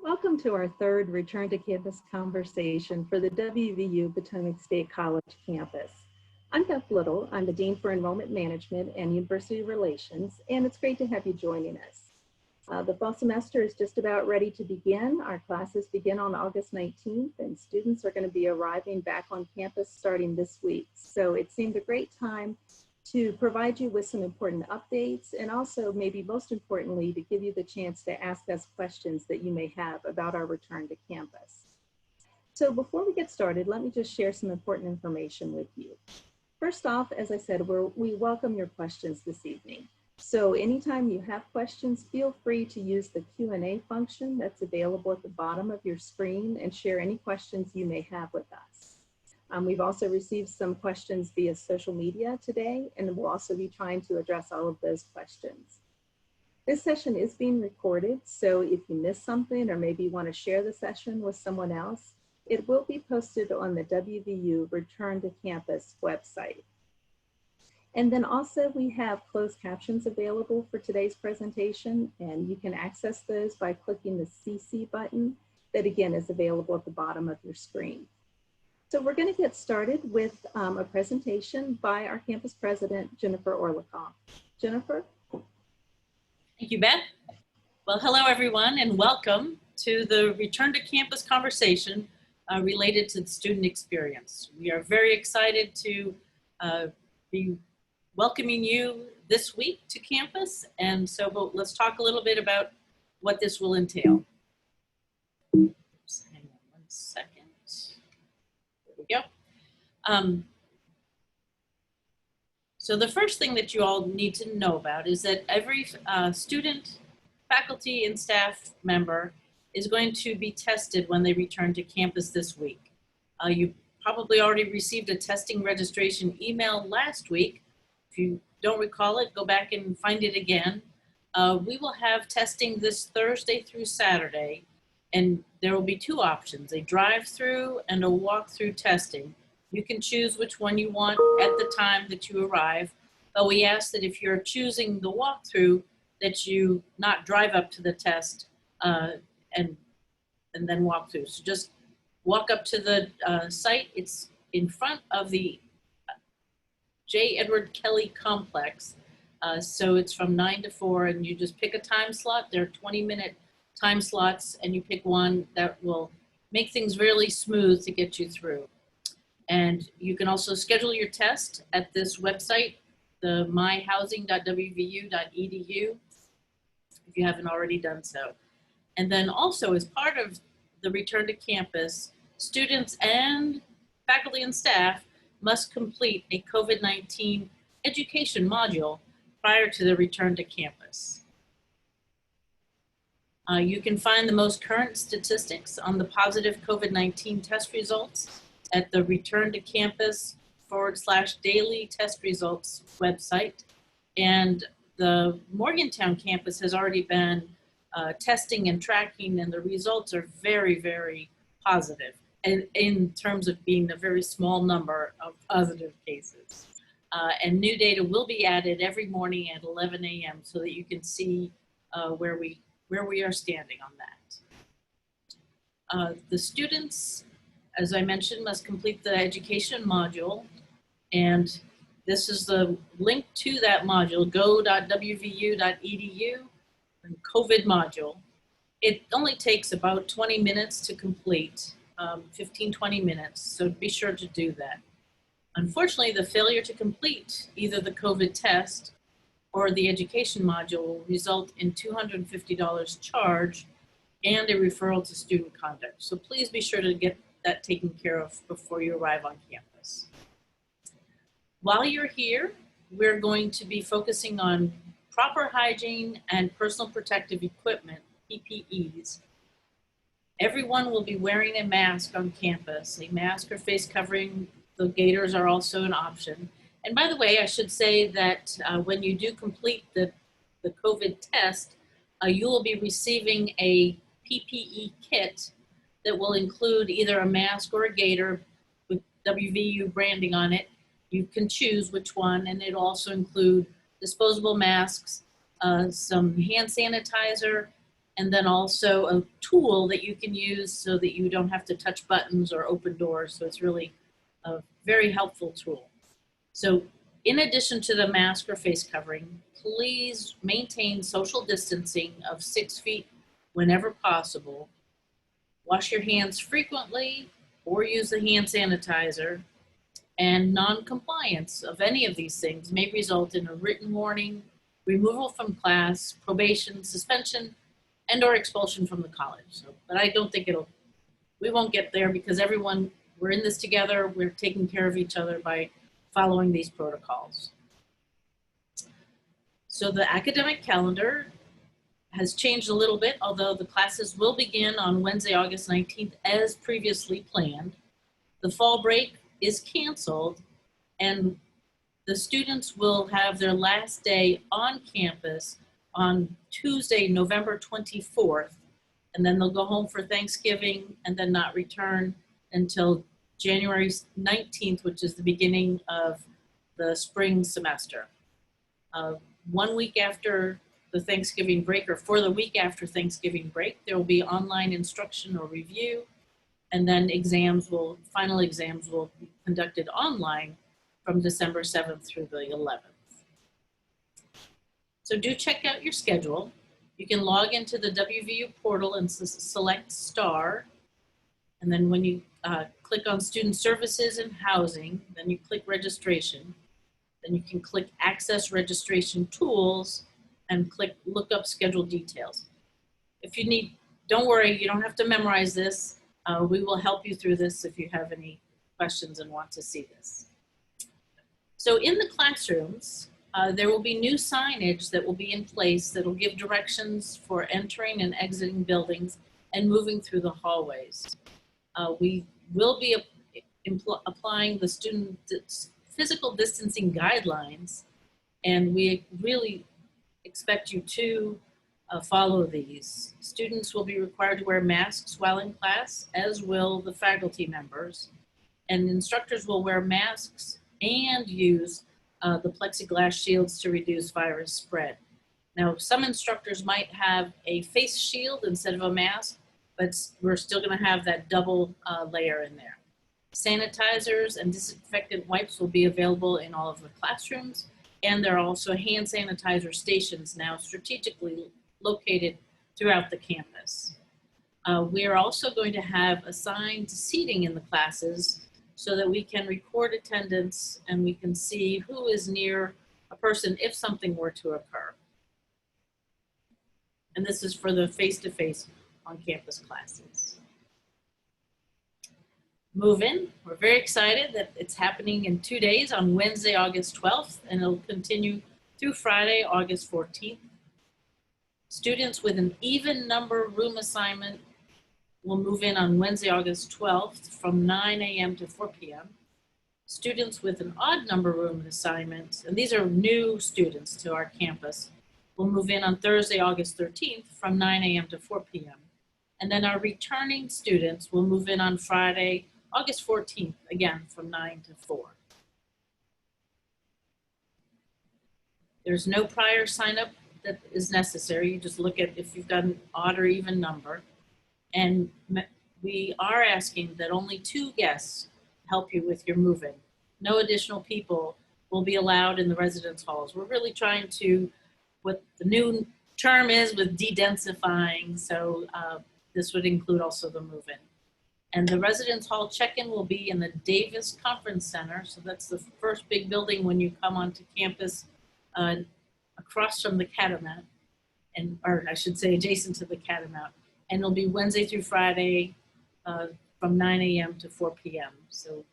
Welcome to our third Return to Campus conversation for the WVU Potomac State College campus. I'm Beth Little. I'm the Dean for Enrollment Management and University Relations, and it's great to have you joining us. The fall semester is just about ready to begin. Our classes begin on August 19th, and students are going to be arriving back on campus starting this week. So it seemed a great time to provide you with some important updates, and also maybe most importantly, to give you the chance to ask us questions that you may have about our return to campus. So before we get started, let me just share some important information with you. First off, as I said, we welcome your questions this evening. So anytime you have questions, feel free to use the Q&A function that's available at the bottom of your screen and share any questions you may have with us. We've also received some questions via social media today, and we'll also be trying to address all of those questions. This session is being recorded, so if you missed something or maybe want to share the session with someone else, it will be posted on the WVU Return to Campus website. And then also we have closed captions available for today's presentation, and you can access those by clicking the CC button that again is available at the bottom of your screen. So we're going to get started with a presentation by our campus president, Jennifer Orlikoff. Jennifer? Thank you, Beth. Well, hello everyone, and welcome to the Return to Campus conversation related to the student experience. We are very excited to be welcoming you this week to campus, and so let's talk a little bit about what this will entail. Oops, hang on one second. There we go. So the first thing that you all need to know about is that every student, faculty, and staff member is going to be tested when they return to campus this week. You probably already received a testing registration email last week. If you don't recall it, go back and find it again. We will have testing this Thursday through Saturday, and there will be two options, a drive-through and a walk-through testing. You can choose which one you want at the time that you arrive, but we ask that if you're choosing the walk-through, that you not drive up to the test and then walk through. So just walk up to the site. It's in front of the J. Edward Kelly complex. So it's from 9 to 4, and you just pick a time slot. They're 20-minute time slots, and you pick one that will make things really smooth to get you through. And you can also schedule your test at this website, the myhousing.wvu.edu, if you haven't already done so. And then also, as part of the return to campus, students and faculty and staff must complete a COVID-19 education module prior to the return to campus. You can find the most current statistics on the positive COVID-19 test results at the Return to Campus /daily test results website. And the Morgantown campus has already been testing and tracking, and the results are very, very positive, and in terms of being a very small number of positive cases. And new data will be added every morning at 11 a.m. so that you can see where we are standing on that. The students, as I mentioned, must complete the education module, and this is the link to that module, go.wvu.edu, and COVID module. It only takes about 20 minutes to complete, 15-20 minutes, so be sure to do that. Unfortunately, the failure to complete either the COVID test or the education module will result in $250 charge and a referral to student conduct. So please be sure to get that taken care of before you arrive on campus. While you're here, we're going to be focusing on proper hygiene and personal protective equipment, PPEs. Everyone will be wearing a mask on campus, a mask or face covering. The gaiters are also an option. And by the way, I should say that when you do complete the COVID test, you will be receiving a PPE kit that will include either a mask or a gaiter with WVU branding on it. You can choose which one, and it'll also include disposable masks, some hand sanitizer, and then also a tool that you can use so that you don't have to touch buttons or open doors. So it's really a very helpful tool. So in addition to the mask or face covering, please maintain social distancing of 6 feet whenever possible. Wash your hands frequently or use the hand sanitizer. And non-compliance of any of these things may result in a written warning, removal from class, probation, suspension, and or expulsion from the college. So, but I don't think we won't get there because we're in this together. We're taking care of each other by following these protocols. So the academic calendar has changed a little bit, although the classes will begin on Wednesday, August 19th, as previously planned. The fall break is canceled, and the students will have their last day on campus on Tuesday, November 24th, and then they'll go home for Thanksgiving and then not return until January 19th, which is the beginning of the spring semester. 1 week after the Thanksgiving break, or for the week after Thanksgiving break, there will be online instruction or review, and then final exams will be conducted online from December 7th through the 11th. So do check out your schedule. You can log into the WVU portal and select STAR, and then when you click on Student Services and Housing, then you click Registration. Then you can click Access Registration Tools and click Look Up Schedule Details. If you need, don't worry, you don't have to memorize this. We will help you through this if you have any questions and want to see this. So in the classrooms, there will be new signage that will be in place that will give directions for entering and exiting buildings and moving through the hallways. We will be applying the student physical distancing guidelines, and we really expect you to follow these. Students will be required to wear masks while in class, as will the faculty members, and instructors will wear masks and use the plexiglass shields to reduce virus spread. Now, some instructors might have a face shield instead of a mask, but we're still going to have that double layer in there. Sanitizers and disinfectant wipes will be available in all of the classrooms, and there are also hand sanitizer stations now strategically located throughout the campus. We are also going to have assigned seating in the classes so that we can record attendance and we can see who is near a person if something were to occur. And this is for the face-to-face on-campus classes. Move in. We're very excited that it's happening in 2 days on Wednesday, August 12th, and it'll continue through Friday, August 14th. Students with an even number room assignment will move in on Wednesday, August 12th from 9 a.m. to 4 p.m. Students with an odd number room assignment, and these are new students to our campus, will move in on Thursday, August 13th from 9 a.m. to 4 p.m. And then our returning students will move in on Friday, August 14th, again from 9 to 4. There's no prior sign up that is necessary. You just look at if you've got an odd or even number. And we are asking that only 2 guests help you with your move-in. No additional people will be allowed in the residence halls. We're really trying to, what the new term is with de-densifying, so this would include also the move-in. And the residence hall check-in will be in the Davis Conference Center, so that's the first big building when you come onto campus across from the Catamount, or I should say adjacent to the Catamount. And it'll be Wednesday through Friday from 9 a.m. to 4 p.m. So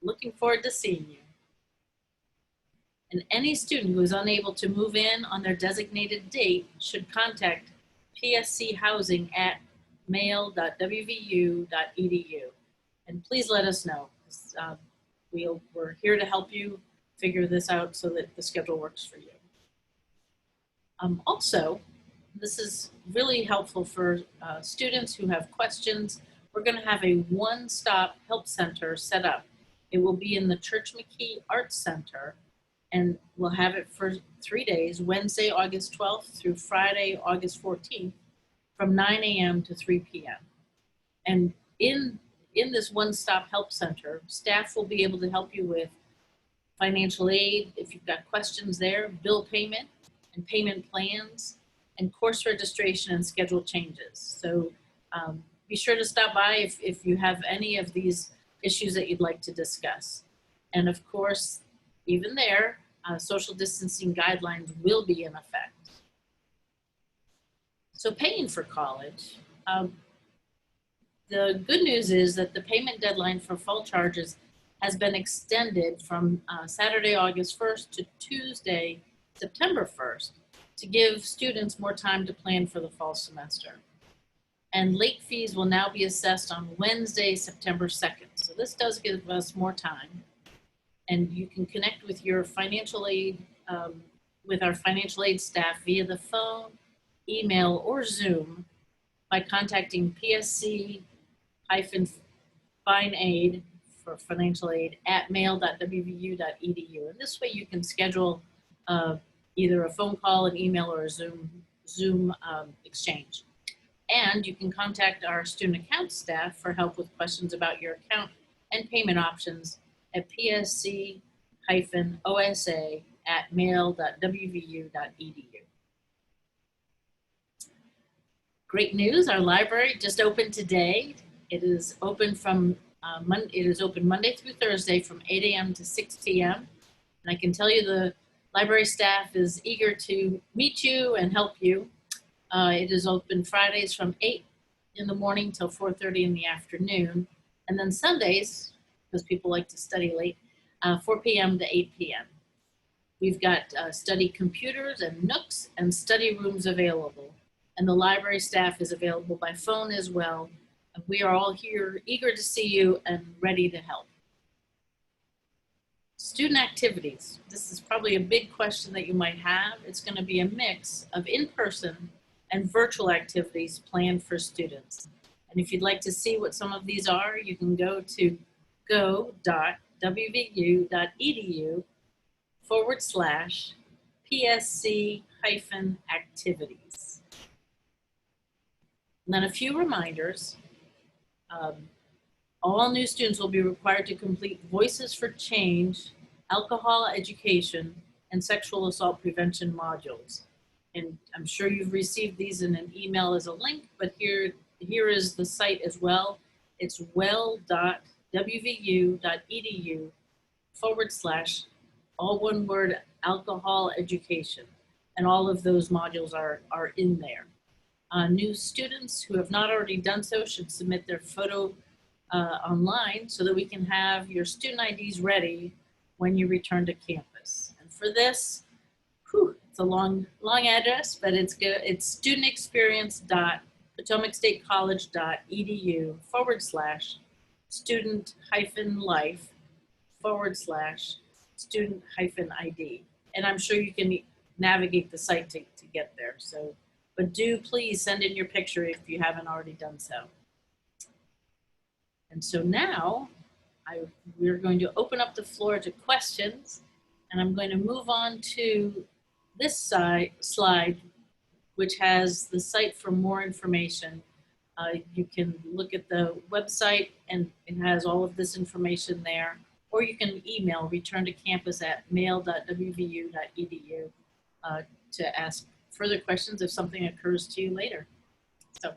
looking forward to seeing you. And any student who is unable to move in on their designated date should contact PSC Housing at mail.wvu.edu. And please let us know. We're here to help you figure this out so that the schedule works for you. Also, this is really helpful for students who have questions. We're going to have a one-stop help center set up. It will be in the Church McKee Arts Center, and we'll have it for 3 days, Wednesday, August 12th through Friday, August 14th. from 9 a.m. to 3 p.m. And in this one-stop help center, staff will be able to help you with financial aid, if you've got questions there, bill payment and payment plans, and course registration and schedule changes. So be sure to stop by if you have any of these issues that you'd like to discuss. And of course, even there, social distancing guidelines will be in effect. So paying for college, the good news is that the payment deadline for fall charges has been extended from Saturday, August 1st to Tuesday, September 1st, to give students more time to plan for the fall semester. And late fees will now be assessed on Wednesday, September 2nd. So this does give us more time. And you can connect with your financial aid, with our financial aid staff via the phone, email, or Zoom by contacting PSC-FinAid for financial aid at mail.wvu.edu. And this way you can schedule either a phone call, an email, or a Zoom exchange. And you can contact our student account staff for help with questions about your account and payment options at psc-osa@mail.wvu.edu. Great news, our library just opened today. It is open from it is open Monday through Thursday from 8 a.m. to 6 p.m. And I can tell you the library staff is eager to meet you and help you. It is open Fridays from 8 in the morning till 4:30 in the afternoon. And then Sundays, because people like to study late, 4 p.m. to 8 p.m. We've got study computers and nooks and study rooms available. And the library staff is available by phone as well. And we are all here eager to see you and ready to help. Student activities. This is probably a big question that you might have. It's going to be a mix of in-person and virtual activities planned for students. And if you'd like to see what some of these are, you can go to go.wvu.edu/PSC-activities. And then a few reminders. All new students will be required to complete Voices for Change, alcohol education, and sexual assault prevention modules. And I'm sure you've received these in an email as a link, but here is the site as well. It's well.wvu.edu/all one word alcohol education. And all of those modules are in there. New students who have not already done so should submit their photo online so that we can have your student IDs ready when you return to campus. And for this, it's a long address, but it's good. It's student-experience.potomac-state-college.edu/student-life/student-ID. And I'm sure you can navigate the site to get there. So, but do please send in your picture if you haven't already done so. And so now we're going to open up the floor to questions, and I'm going to move on to this slide, which has the site for more information. You can look at the website and it has all of this information there, or you can email returntocampus@mail.wvu.edu to ask further questions if something occurs to you later. So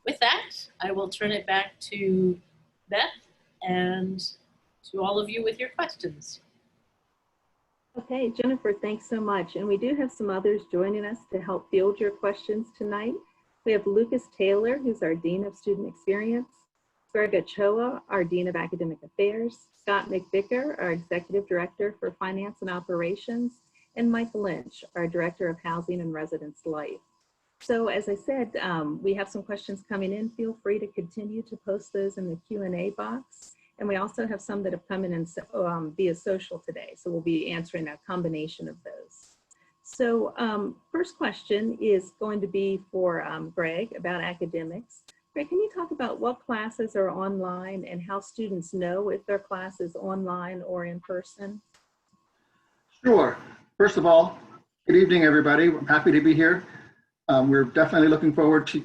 with that, I will turn it back to Beth and to all of you with your questions. Okay, Jennifer, thanks so much. And we do have some others joining us to help field your questions tonight. We have Lucas Taylor, who's our Dean of Student Experience, Greg Ochoa, our Dean of Academic Affairs, Scott McVicker, our Executive Director for Finance and Operations, and Mike Lynch, our Director of Housing and Residence Life. So as I said, we have some questions coming in. Feel free to continue to post those in the Q&A box. And we also have some that have come in via social today. So we'll be answering a combination of those. So first question is going to be for Greg about academics. Greg, can you talk about what classes are online and how students know if their class is online or in person? Sure. First of all, good evening, everybody. I'm happy to be here. We're definitely looking forward to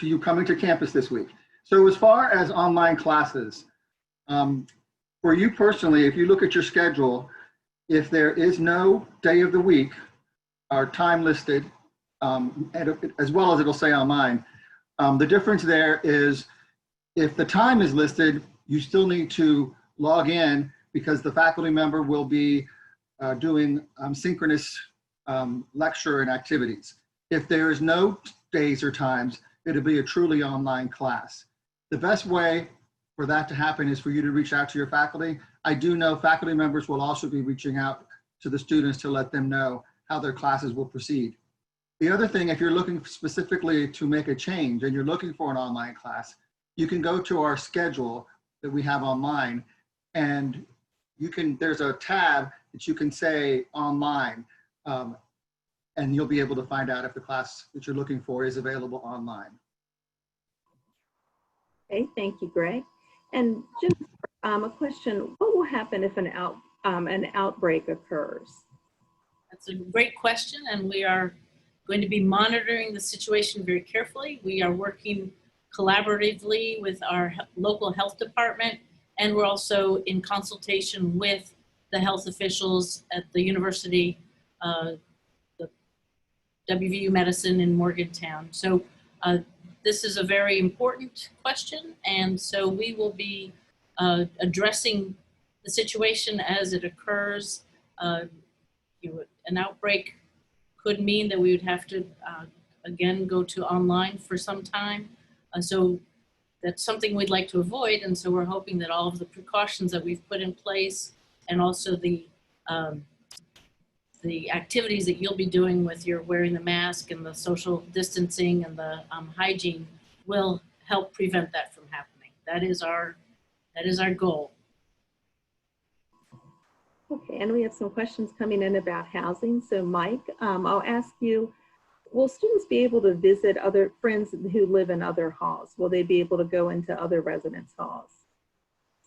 you coming to campus this week. So as far as online classes, for you personally, if you look at your schedule, if there is no day of the week or time listed, as well as it'll say on mine, the difference there is if the time is listed, you still need to log in because the faculty member will be doing synchronous lecture and activities. If there is no days or times, it'll be a truly online class. The best way for that to happen is for you to reach out to your faculty. I do know faculty members will also be reaching out to the students to let them know how their classes will proceed. The other thing, if you're looking specifically to make a change and you're looking for an online class, you can go to our schedule that we have online, and there's a tab that you can say online, and you'll be able to find out if the class that you're looking for is available online. Okay, thank you, Greg. And Jim, a question, what will happen if an outbreak occurs? That's a great question, and we are going to be monitoring the situation very carefully. We are working collaboratively with our local health department, and we're also in consultation with the health officials at the university, the WVU Medicine in Morgantown. So this is a very important question, and so we will be addressing the situation as it occurs. An outbreak could mean that we would have to, again, go to online for some time. So that's something we'd like to avoid, and so we're hoping that all of the precautions that we've put in place and also the activities that you'll be doing with your wearing the mask and the social distancing and the hygiene will help prevent that from happening. That is our goal. Okay, and we have some questions coming in about housing. So Mike, I'll ask you, will students be able to visit other friends who live in other halls? Will they be able to go into other residence halls?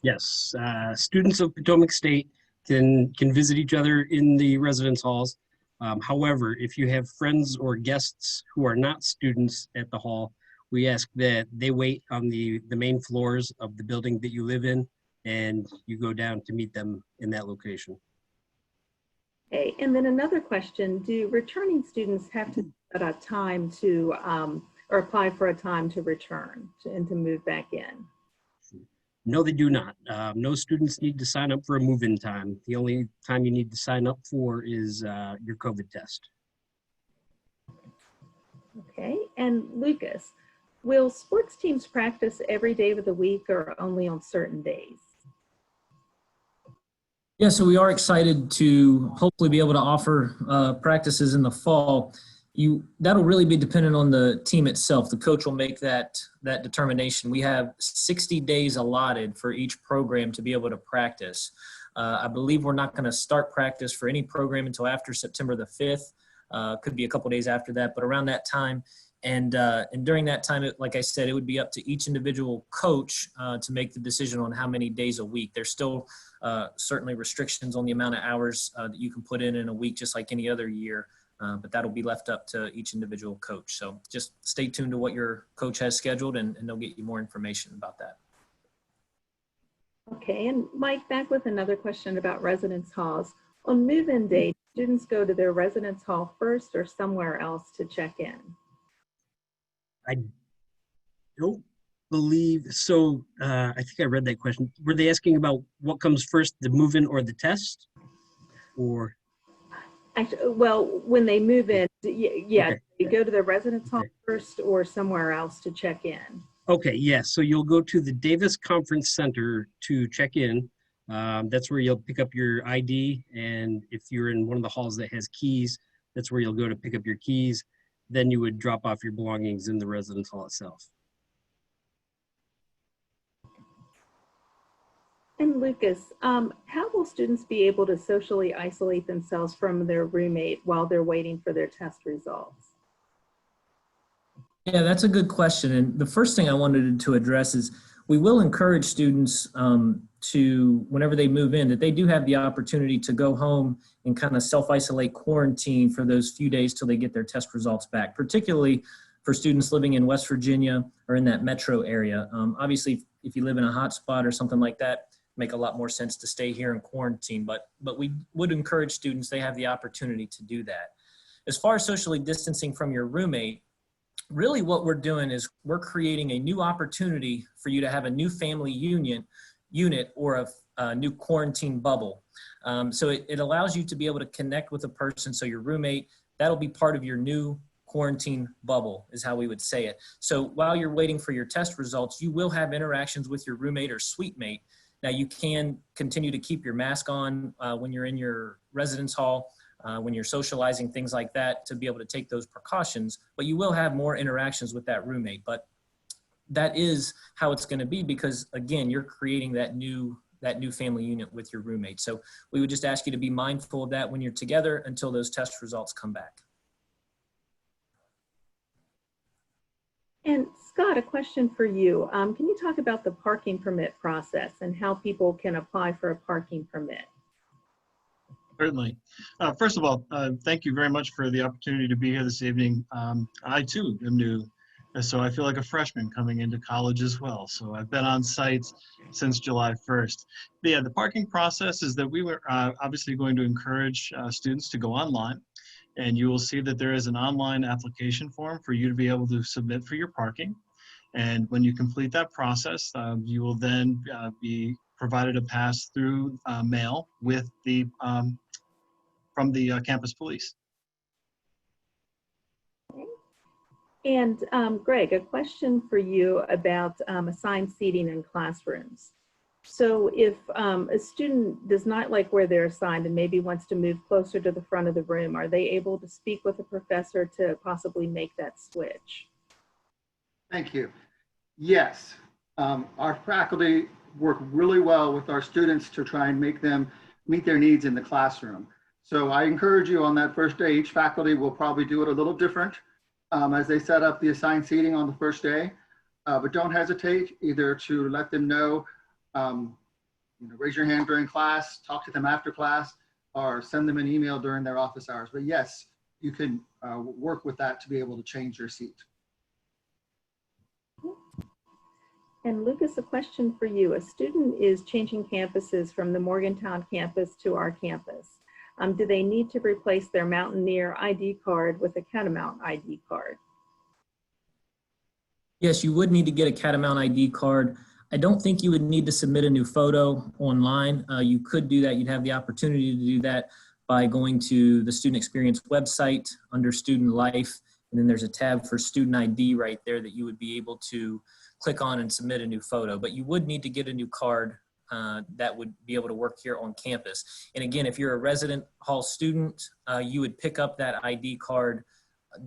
Yes, students of Potomac State can visit each other in the residence halls. However, if you have friends or guests who are not students at the hall, we ask that they wait on the main floors of the building that you live in, and you go down to meet them in that location. Okay, and then another question, do returning students have to set a time to, or apply for a time to return and to move back in? No, they do not. No students need to sign up for a move-in time. The only time you need to sign up for is your COVID test. Okay, and Lucas, will sports teams practice every day of the week or only on certain days? Yeah, so we are excited to hopefully be able to offer practices in the fall. That'll really be dependent on the team itself. The coach will make that determination. We have 60 days allotted for each program to be able to practice. I believe we're not going to start practice for any program until after September the 5th. Could be a couple days after that, but around that time. And during that time, like I said, it would be up to each individual coach to make the decision on how many days a week. There's still certainly restrictions on the amount of hours that you can put in a week, just like any other year. But that'll be left up to each individual coach. So just stay tuned to what your coach has scheduled, and they'll get you more information about that. Okay, and Mike, back with another question about residence halls. On move-in day, students go to their residence hall first or somewhere else to check in? I don't believe so. I think I read that question. Were they asking about what comes first, the move-in or the test? Or Actually, well, when they move in, yeah, okay. they go to their residence hall first or somewhere else to check in. Okay, yes. So you'll go to the Davis Conference Center to check in. That's where you'll pick up your ID, and if you're in one of the halls that has keys, that's where you'll go to pick up your keys. Then you would drop off your belongings in the residence hall itself. And Lucas, how will students be able to socially isolate themselves from their roommate while they're waiting for their test results? Yeah, that's a good question. And the first thing I wanted to address is We will encourage students to, whenever they move in, that they do have the opportunity to go home and kind of self-isolate, quarantine for those few days till they get their test results back, particularly for students living in West Virginia or in that metro area. Obviously, if you live in a hot spot or something like that, make a lot more sense to stay here in quarantine, but we would encourage students, they have the opportunity to do that. As far as socially distancing from your roommate, really what we're doing is we're creating a new opportunity for you to have a new family unit or a new quarantine bubble. So it allows you to be able to connect with a person. So your roommate, that'll be part of your new quarantine bubble is how we would say it. So while you're waiting for your test results, you will have interactions with your roommate or suite mate. Now you can continue to keep your mask on when you're in your residence hall, when you're socializing, things like that, to be able to take those precautions, but you will have more interactions with that roommate. But that is how it's going to be because, again, you're creating that new family unit with your roommate. So we would just ask you to be mindful of that when you're together until those test results come back. And Scott, a question for you. Can you talk about the parking permit process and how people can apply for a parking permit? Certainly. First of all, thank you very much for the opportunity to be here this evening. I too am new, so I feel like a freshman coming into college as well. So I've been on site since July 1st. But yeah, the parking process is that we were obviously going to encourage students to go online, and you will see that there is an online application form for you to be able to submit for your parking. And when you complete that process, you will then be provided a pass through mail with the from the campus police. And Greg, a question for you about assigned seating in classrooms. So if a student does not like where they're assigned and maybe wants to move closer to the front of the room, are they able to speak with a professor to possibly make that switch? Thank you. Yes, our faculty work really well with our students to try and make them meet their needs in the classroom. So I encourage you on that first day, each faculty will probably do it a little different as they set up the assigned seating on the first day, but don't hesitate either to let them know, raise your hand during class, talk to them after class, or send them an email during their office hours. But yes, you can work with that to be able to change your seat. And Lucas, a question for you. A student is changing campuses from the Morgantown campus to our campus. Do they need to replace their Mountaineer ID card with a Catamount ID card? Yes, you would need to get a Catamount ID card. I don't think you would need to submit a new photo online. You could do that. You'd have the opportunity to do that by going to the Student Experience website under Student Life, and then there's a tab for Student ID right there that you would be able to click on and submit a new photo. But you would need to get a new card that would be able to work here on campus. And again, if you're a resident hall student, you would pick up that ID card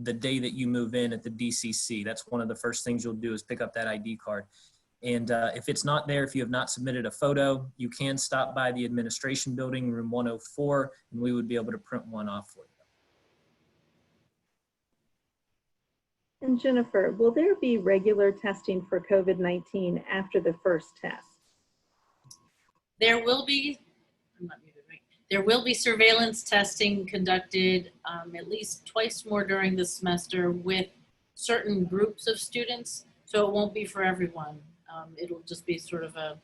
the day that you move in at the DCC. That's one of the first things you'll do is pick up that ID card. And if it's not there, if you have not submitted a photo, you can stop by the administration building, room 104, and we would be able to print one off for you. And Jennifer, will there be regular testing for COVID-19 after the first test? There will be, there will be surveillance testing conducted at least twice more during the semester with certain groups of students. So it won't be for everyone. It'll just be sort of a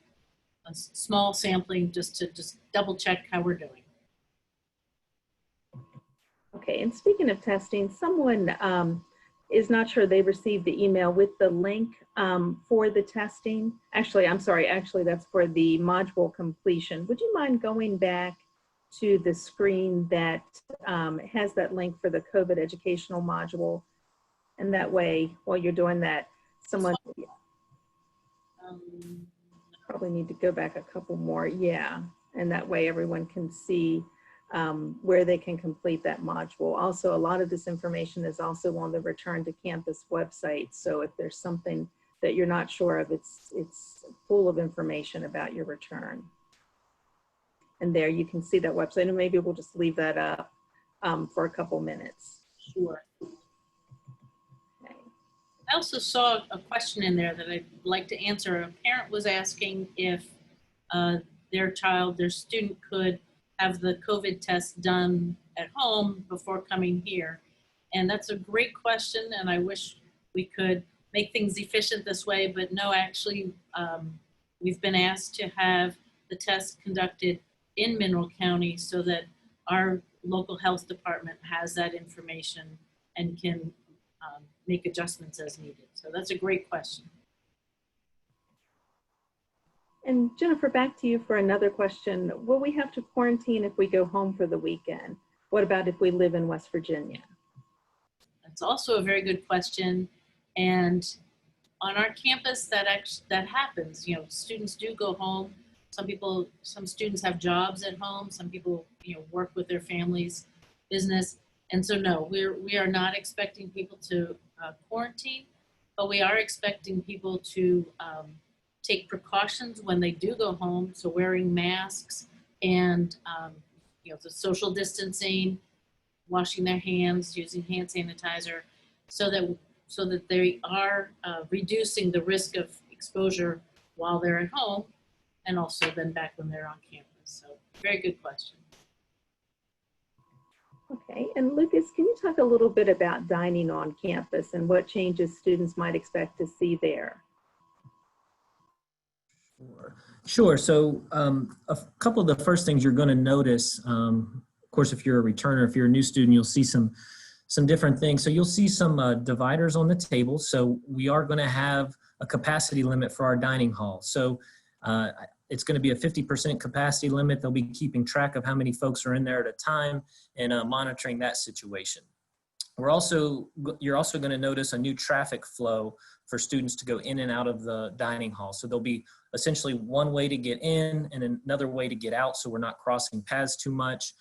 small sampling just to double check how we're doing. Okay, and speaking of testing, someone is not sure they received the email with the link for the testing. Actually, I'm sorry, actually that's for the module completion. Would you mind going back to the screen that has that link for the COVID educational module? And that way, while you're doing that, someone probably need to go back a couple more, yeah. And that way everyone can see where they can complete that module. Also, a lot of this information is also on the Return to Campus website. So if there's something that you're not sure of, it's full of information about your return. And there you can see that website, and maybe we'll just leave that up for a couple minutes. Sure. Okay. I also saw a question in there that I'd like to answer. A parent was asking if their child, their student could have the COVID test done at home before coming here. And that's a great question, and I wish we could make things efficient this way, but no, actually, we've been asked to have the test conducted in Mineral County so that our local health department has that information and can make adjustments as needed. So that's a great question. And Jennifer, back to you for another question. Will we have to quarantine if we go home for the weekend? What about if we live in West Virginia? That's also a very good question. And on our campus, that happens. You know, students do go home. Some students have jobs at home. Some people, you know, work with their families' business. And so no, we are not expecting people to quarantine, but we are expecting people to take precautions when they do go home. So wearing masks and you know, the social distancing, washing their hands, using hand sanitizer, so that they are reducing the risk of exposure while they're at home, and also then back when they're on campus. So very good question. Okay, and Lucas, can you talk a little bit about dining on campus and what changes students might expect to see there? Sure. So a couple of the first things you're going to notice, of course, if you're a returner, if you're a new student, you'll see some different things. So you'll see some dividers on the table. So we are going to have a capacity limit for our dining hall. So it's going to be a 50% capacity limit. They'll be keeping track of how many folks are in there at a time and monitoring that situation. You're also going to notice a new traffic flow for students to go in and out of the dining hall. So there'll be essentially one way to get in and another way to get out, so we're not crossing paths too much.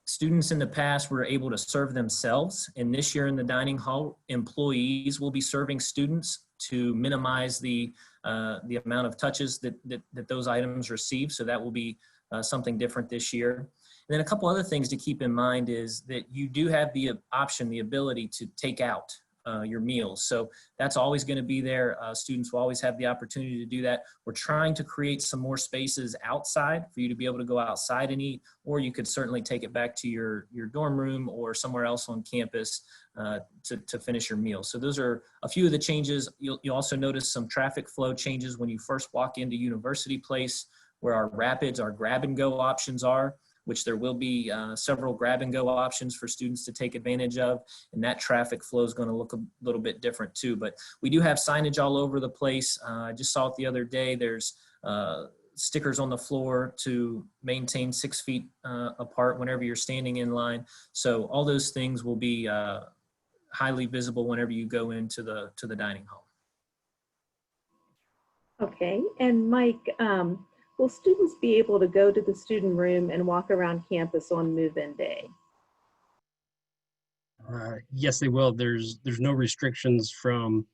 Students in the past were able to serve themselves, and this year in the dining hall, employees will be serving students to minimize the amount of touches that those items receive. So that will be something different this year. And then a couple other things to keep in mind is that you do have the option, the ability to take out your meals. So that's always going to be there. Students will always have the opportunity to do that. We're trying to create some more spaces outside for you to be able to go outside and eat, or you could certainly take it back to your dorm room or somewhere else on campus to finish your meal. So those are a few of the changes. You'll also notice some traffic flow changes when you first walk into University Place, where our rapids, our grab and go options are, which there will be several grab and go options for students to take advantage of. And that traffic flow is going to look a little bit different too. But we do have signage all over the place. I just saw it the other day. There's stickers on the floor to maintain 6 feet apart whenever you're standing in line. So all those things will be highly visible whenever you go into the dining hall. Okay, and Mike, will students be able to go to the student room and walk around campus on move-in day? Yes, they will. There's no restrictions from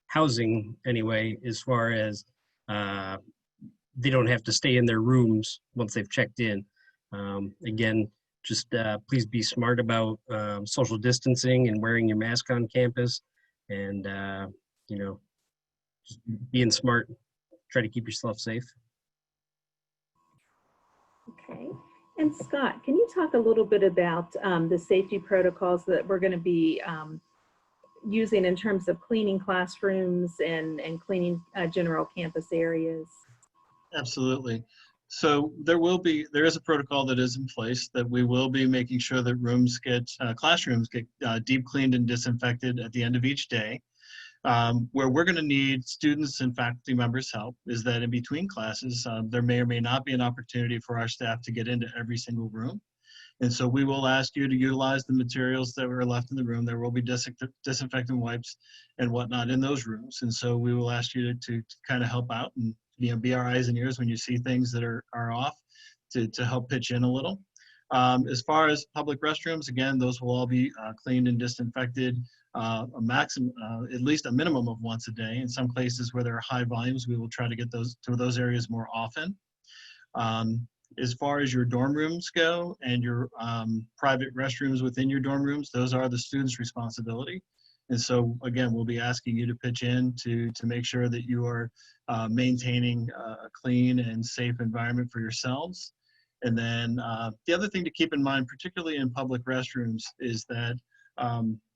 housing anyway, as far as they don't have to stay in their rooms once they've checked in. Again, just please be smart about social distancing and wearing your mask on campus, and you know, just being smart. Try to keep yourself safe. Okay, and Scott, can you talk a little bit about the safety protocols that we're going to be using in terms of cleaning classrooms and cleaning general campus areas? Absolutely. So there is a protocol that is in place that we will be making sure that classrooms get deep cleaned and disinfected at the end of each day. Where we're going to need students and faculty members' help is that in between classes, there may or may not be an opportunity for our staff to get into every single room. And so we will ask you to utilize the materials that were left in the room. There will be disinfectant wipes and whatnot in those rooms. And so we will ask you to kind of help out and, you know, be our eyes and ears when you see things that are off to help pitch in a little. As far as public restrooms, again, those will all be cleaned and disinfected a maximum, at least a minimum of once a day. In some places where there are high volumes, we will try to get to those areas more often. As far as your dorm rooms go and your private restrooms within your dorm rooms, those are the students' responsibility. And so again, we'll be asking you to pitch in to make sure that you are maintaining a clean and safe environment for yourselves. And then the other thing to keep in mind, particularly in public restrooms, is that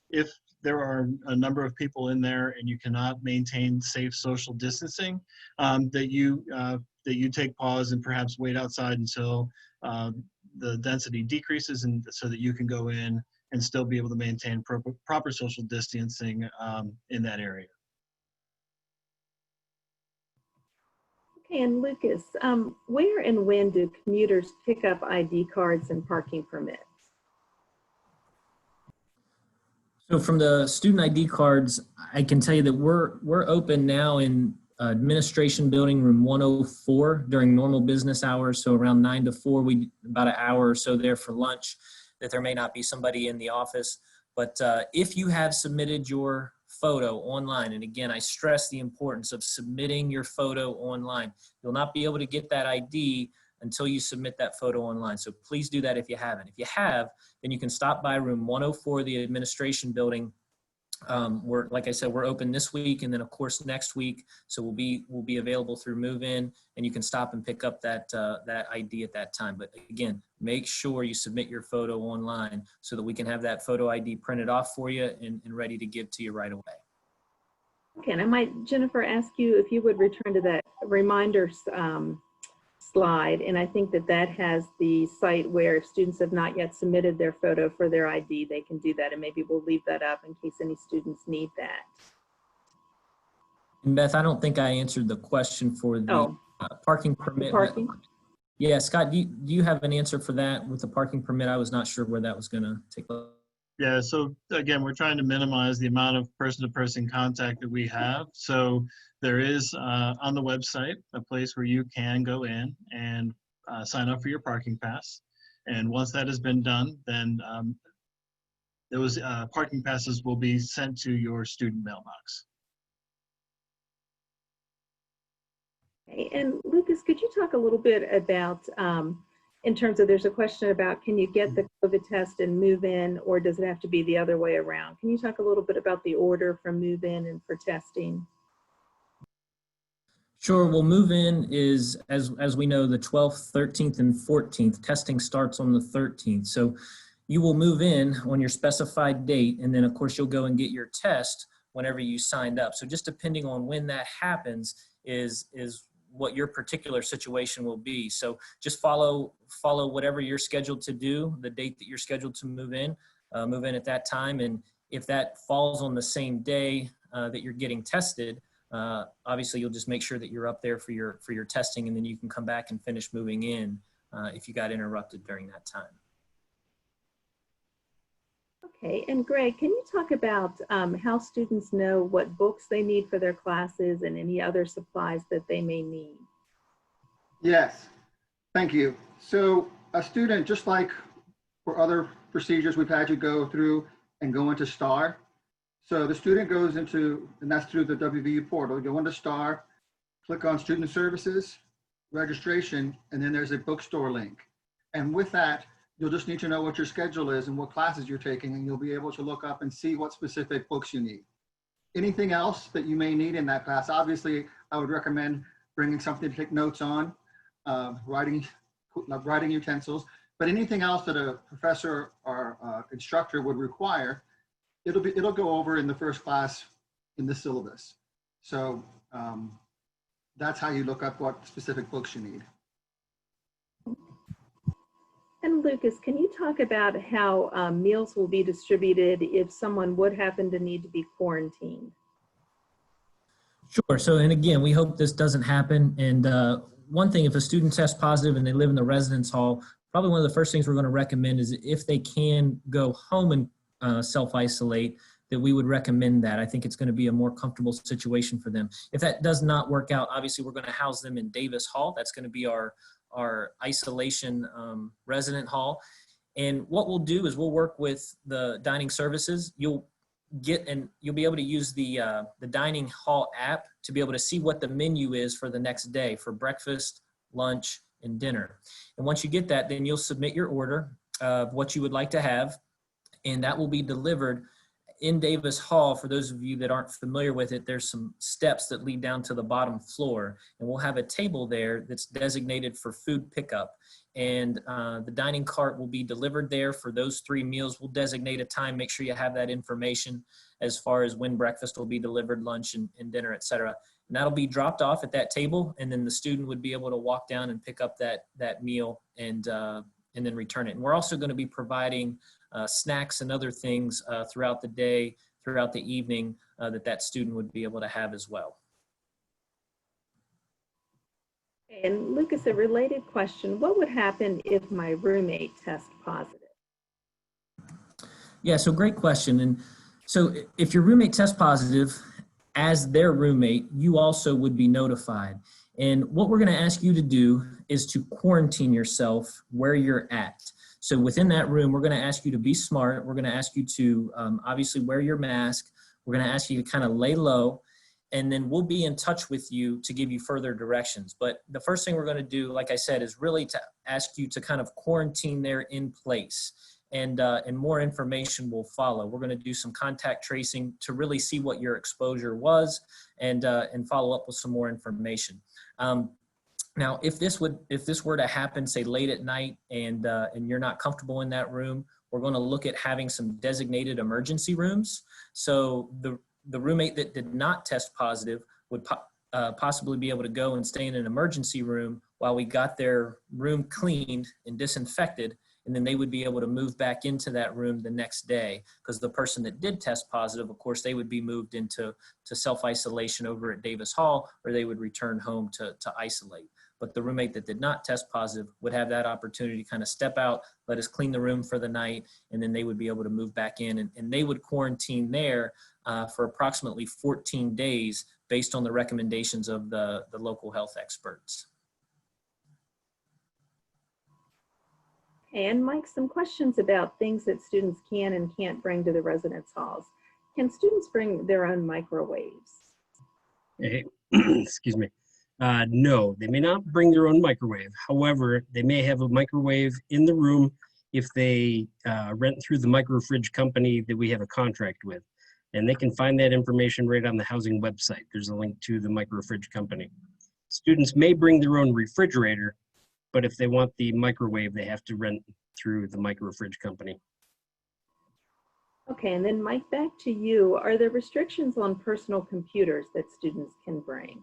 if there are a number of people in there and you cannot maintain safe social distancing, that you take pause and perhaps wait outside until the density decreases, and so that you can go in and still be able to maintain proper social distancing in that area. Okay, and Lucas, where and when do commuters pick up ID cards and parking permits? So from the student ID cards, I can tell you that we're open now in administration building room 104 during normal business hours. So around 9 to 4, about an hour or so there for lunch, that there may not be somebody in the office. But if you have submitted your photo online, and again, I stress the importance of submitting your photo online. You'll not be able to get that ID until you submit that photo online. So please do that if you haven't. If you have, then you can stop by room 104, the administration building. Like I said, we're open this week, and then of course next week. So we'll be available through move-in, and you can stop and pick up that ID at that time. But again, make sure you submit your photo online so that we can have that photo ID printed off for you and ready to give to you right away. Okay, and I might, Jennifer, ask you if you would return to that reminders slide, and I think that has the site where if students have not yet submitted their photo for their ID, they can do that, and maybe we'll leave that up in case any students need that. And Beth, I don't think I answered the question for the parking permit. Parking? Yeah, Scott, do you have an answer for that with the parking permit? I was not sure where that was going to take place. Yeah, so again, we're trying to minimize the amount of person-to-person contact that we have. So there is on the website a place where you can go in and sign up for your parking pass. And once that has been done, then those parking passes will be sent to your student mailbox. Okay, and Lucas, could you talk a little bit about in terms of, there's a question about, can you get the COVID test and move in, or does it have to be the other way around? Can you talk a little bit about the order from move in and for testing? Sure. Well, move in is, as we know, the 12th, 13th, and 14th. Testing starts on the 13th. So you will move in on your specified date, and then of course you'll go and get your test whenever you signed up. So just depending on when that happens is what your particular situation will be. So just follow whatever you're scheduled to do, the date that you're scheduled to move in at that time. And if that falls on the same day that you're getting tested, obviously you'll just make sure that you're up there for your testing, and then you can come back and finish moving in if you got interrupted during that time. Okay, and Greg, can you talk about how students know what books they need for their classes and any other supplies that they may need? Yes, thank you. So a student, just like for other procedures we've had you go through and go into STAR. So the student goes into, and that's through the WVU portal, go into STAR, click on Student Services, Registration, and then there's a bookstore link. And with that, you'll just need to know what your schedule is and what classes you're taking, and you'll be able to look up and see what specific books you need. Anything else that you may need in that class, obviously, I would recommend bringing something to take notes on, writing utensils, but anything else that a professor or instructor would require, it'll go over in the first class in the syllabus. So that's how you look up what specific books you need. And Lucas, can you talk about how meals will be distributed if someone would happen to need to be quarantined? Sure. So, and again, we hope this doesn't happen. And one thing, if a student tests positive and they live in the residence hall, probably one of the first things we're going to recommend is if they can go home and self-isolate, that we would recommend that. I think it's going to be a more comfortable situation for them. If that does not work out, obviously we're going to house them in Davis Hall. That's going to be our isolation resident hall. And what we'll do is we'll work with the dining services. You'll be able to use the dining hall app to be able to see what the menu is for the next day for breakfast, lunch, and dinner. And once you get that, then you'll submit your order of what you would like to have, and that will be delivered. in Davis Hall, for those of you that aren't familiar with it, there's some steps that lead down to the bottom floor, and we'll have a table there that's designated for food pickup. And the dining cart will be delivered there for those 3 meals. We'll designate a time, make sure you have that information as far as when breakfast will be delivered, lunch and dinner, et cetera. And that'll be dropped off at that table, and then the student would be able to walk down and pick up that meal and then return it. And we're also going to be providing snacks and other things throughout the day, throughout the evening, that student would be able to have as well. And Lucas, a related question, what would happen if my roommate tests positive? Yeah, so great question. And so if your roommate tests positive, as their roommate, you also would be notified. And what we're going to ask you to do is to quarantine yourself where you're at. So within that room, we're going to ask you to be smart. We're going to ask you to obviously wear your mask. We're going to ask you to kind of lay low, and then we'll be in touch with you to give you further directions. But the first thing we're going to do, like I said, is really to ask you to kind of quarantine there in place. And more information will follow. We're going to do some contact tracing to really see what your exposure was, and follow up with some more information. Now, if this were to happen, say late at night, and you're not comfortable in that room, we're going to look at having some designated emergency rooms. So the roommate that did not test positive would possibly be able to go and stay in an emergency room while we got their room cleaned and disinfected. And then they would be able to move back into that room the next day, because the person that did test positive, of course, they would be moved into self-isolation over at Davis Hall, or they would return home to isolate. But the roommate that did not test positive would have that opportunity to kind of step out, let us clean the room for the night, and then they would be able to move back in, and they would quarantine there for approximately 14 days based on the recommendations of the local health experts. And Mike, some questions about things that students can and can't bring to the residence halls. Can students bring their own microwaves? Hey, excuse me. No, they may not bring their own microwave. However, they may have a microwave in the room if they rent through the microfridge company that we have a contract with. And they can find that information right on the housing website. There's a link to the microfridge company. Students may bring their own refrigerator, but if they want the microwave, they have to rent through the microfridge company. Okay, and then Mike, back to you. Are there restrictions on personal computers that students can bring?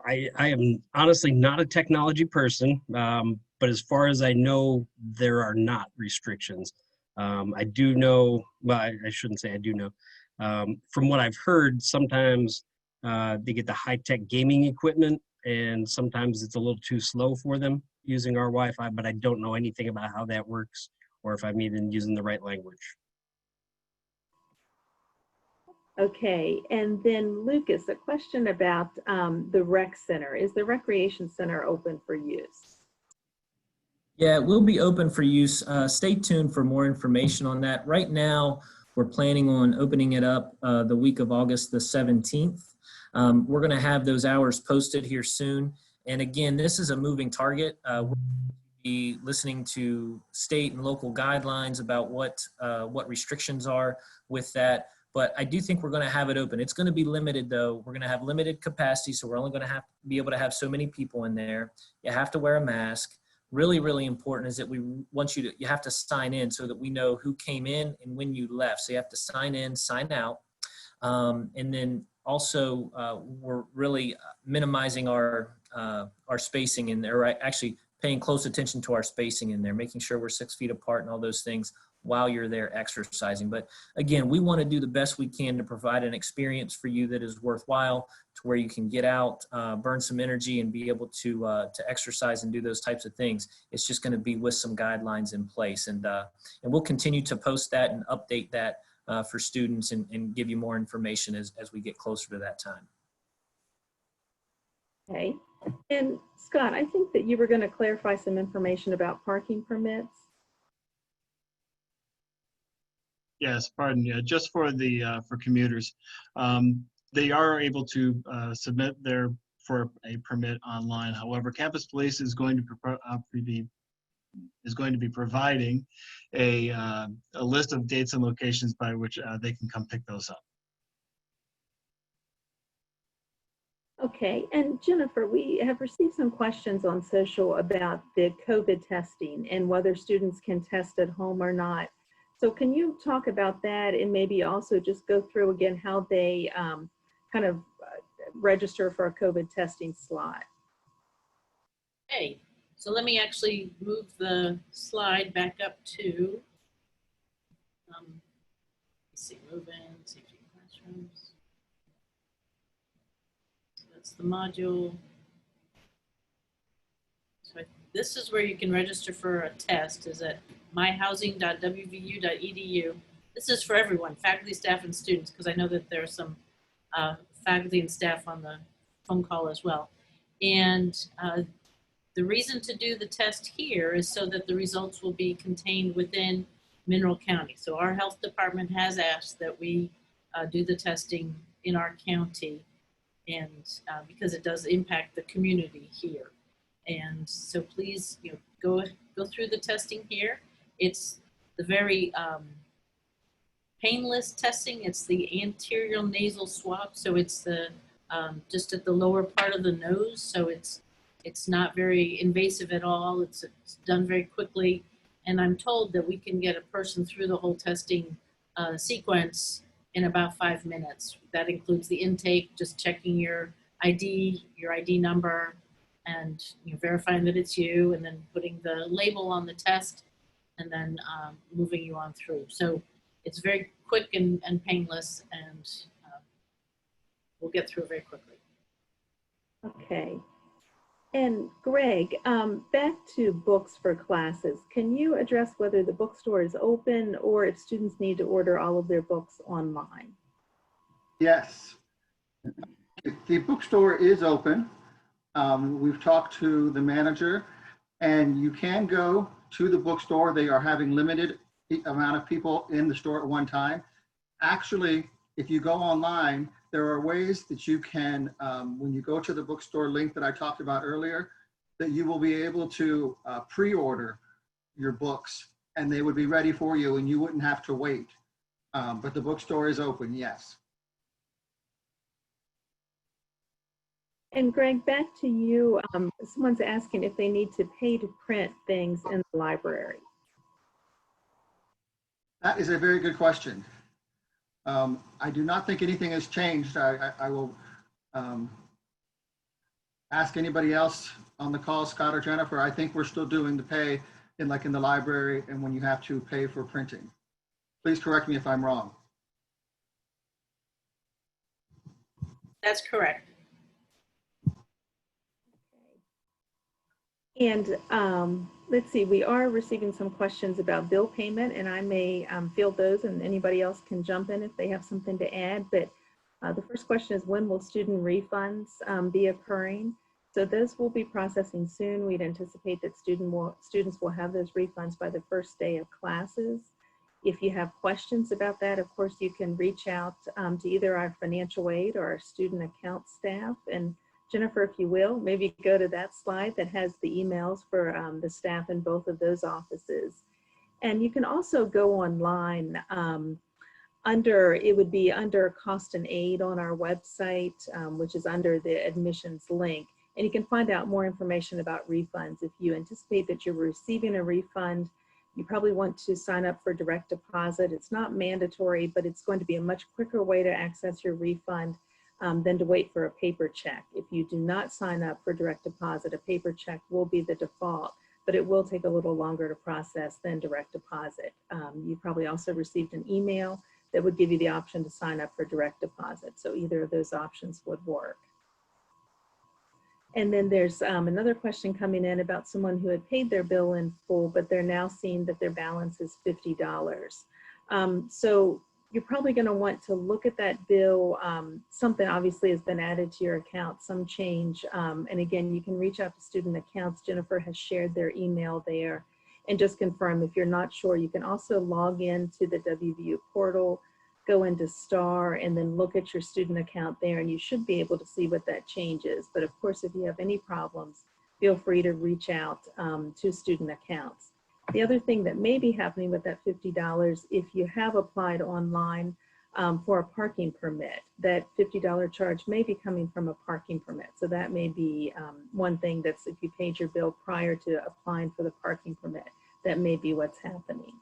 I am honestly not a technology person, but as far as I know, there are not restrictions. I do know, well, I shouldn't say I do know. From what I've heard, sometimes they get the high-tech gaming equipment, and sometimes it's a little too slow for them using our Wi-Fi, but I don't know anything about how that works or if I'm even using the right language. Okay, and then Lucas, a question about the rec center. Is the recreation center open for use? Yeah, it will be open for use. Stay tuned for more information on that. Right now, we're planning on opening it up the week of August the 17th. We're going to have those hours posted here soon. And again, this is a moving target. We're going to be listening to state and local guidelines about what restrictions are with that. But I do think we're going to have it open. It's going to be limited, though. We're going to have limited capacity, so we're only going to be able to have so many people in there. You have to wear a mask. Really, really important is that we want you have to sign in so that we know who came in and when you left. So you have to sign in, sign out. And then also, we're really minimizing our spacing in there, right? Actually paying close attention to our spacing in there, making sure we're 6 feet apart and all those things while you're there exercising. But again, we want to do the best we can to provide an experience for you that is worthwhile, to where you can get out, burn some energy, and be able to exercise and do those types of things. It's just going to be with some guidelines in place, and we'll continue to post that and update that for students and give you more information as we get closer to that time. Okay, and Scott, I think that you were going to clarify some information about parking permits. Yes, pardon. Yeah, just for the for commuters, they are able to submit for a permit online. However, Campus Police is going to be is going to be providing a list of dates and locations by which they can come pick those up. Okay, and Jennifer, we have received some questions on social about the COVID testing and whether students can test at home or not. So can you talk about that and maybe also just go through again how they kind of register for a COVID testing slot? Okay, so let me actually move the slide back up to, let's see, move in, safety classrooms. So that's the module. So this is where you can register for a test, is at myhousing.wvu.edu. This is for everyone, faculty, staff, and students, because I know that there are some faculty and staff on the phone call as well. And the reason to do the test here is so that the results will be contained within Mineral County. So our health department has asked that we do the testing in our county, and because it does impact the community here. And so please, go through the testing here. It's the very painless testing. It's the anterior nasal swab. So it's the just at the lower part of the nose. So it's not very invasive at all. It's done very quickly. And I'm told that we can get a person through the whole testing sequence in about 5 minutes. That includes the intake, just checking your ID number, and verifying that it's you, and then putting the label on the test, and then moving you on through. So it's very quick and painless, and we'll get through very quickly. Okay. And Greg, back to books for classes. Can you address whether the bookstore is open or if students need to order all of their books online? Yes, the bookstore is open. We've talked to the manager, and you can go to the bookstore. They are having limited amount of people in the store at one time. Actually, if you go online, there are ways that you can, when you go to the bookstore link that I talked about earlier, that you will be able to pre-order your books, and they would be ready for you, and you wouldn't have to wait. But the bookstore is open, yes. And Greg, back to you. Someone's asking if they need to pay to print things in the library. That is a very good question. I do not think anything has changed. I will ask anybody else on the call, Scott or Jennifer. I think we're still doing the pay in the library and when you have to pay for printing. Please correct me if I'm wrong. That's correct. And let's see, we are receiving some questions about bill payment, and I may field those, and anybody else can jump in if they have something to add. But the first question is, when will student refunds be occurring? So those will be processing soon. We'd anticipate that students will have those refunds by the first day of classes. If you have questions about that, of course, you can reach out to either our financial aid or our student account staff. And Jennifer, if you will, maybe go to that slide that has the emails for the staff in both of those offices. And you can also go online it would be under cost and aid on our website, which is under the admissions link. And you can find out more information about refunds. If you anticipate that you're receiving a refund, you probably want to sign up for direct deposit. It's not mandatory, but it's going to be a much quicker way to access your refund than to wait for a paper check. If you do not sign up for direct deposit, a paper check will be the default, but it will take a little longer to process than direct deposit. You probably also received an email that would give you the option to sign up for direct deposit. So either of those options would work. And then there's another question coming in about someone who had paid their bill in full, but they're now seeing that their balance is $50. So you're probably going to want to look at that bill. Something obviously has been added to your account, some change. And again, you can reach out to student accounts. Jennifer has shared their email there, and just confirm. If you're not sure, you can also log in to the WVU portal, go into STAR, and then look at your student account there, and you should be able to see what that change is. But of course, if you have any problems, feel free to reach out to student accounts. The other thing that may be happening with that $50, if you have applied online for a parking permit, that $50 charge may be coming from a parking permit. So that may be one thing that's, if you paid your bill prior to applying for the parking permit, that may be what's happening.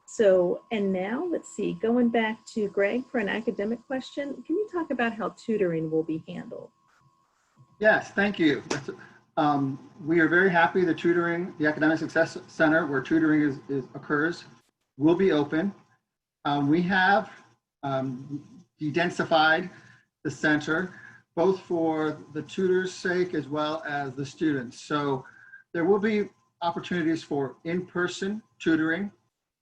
So, and now let's see, going back to Greg for an academic question, can you talk about how tutoring will be handled? Yes, thank you. We are very happy the tutoring, the Academic Success Center where tutoring occurs, will be open. We have de-densified the center, both for the tutors' sake as well as the students. So there will be opportunities for in-person tutoring.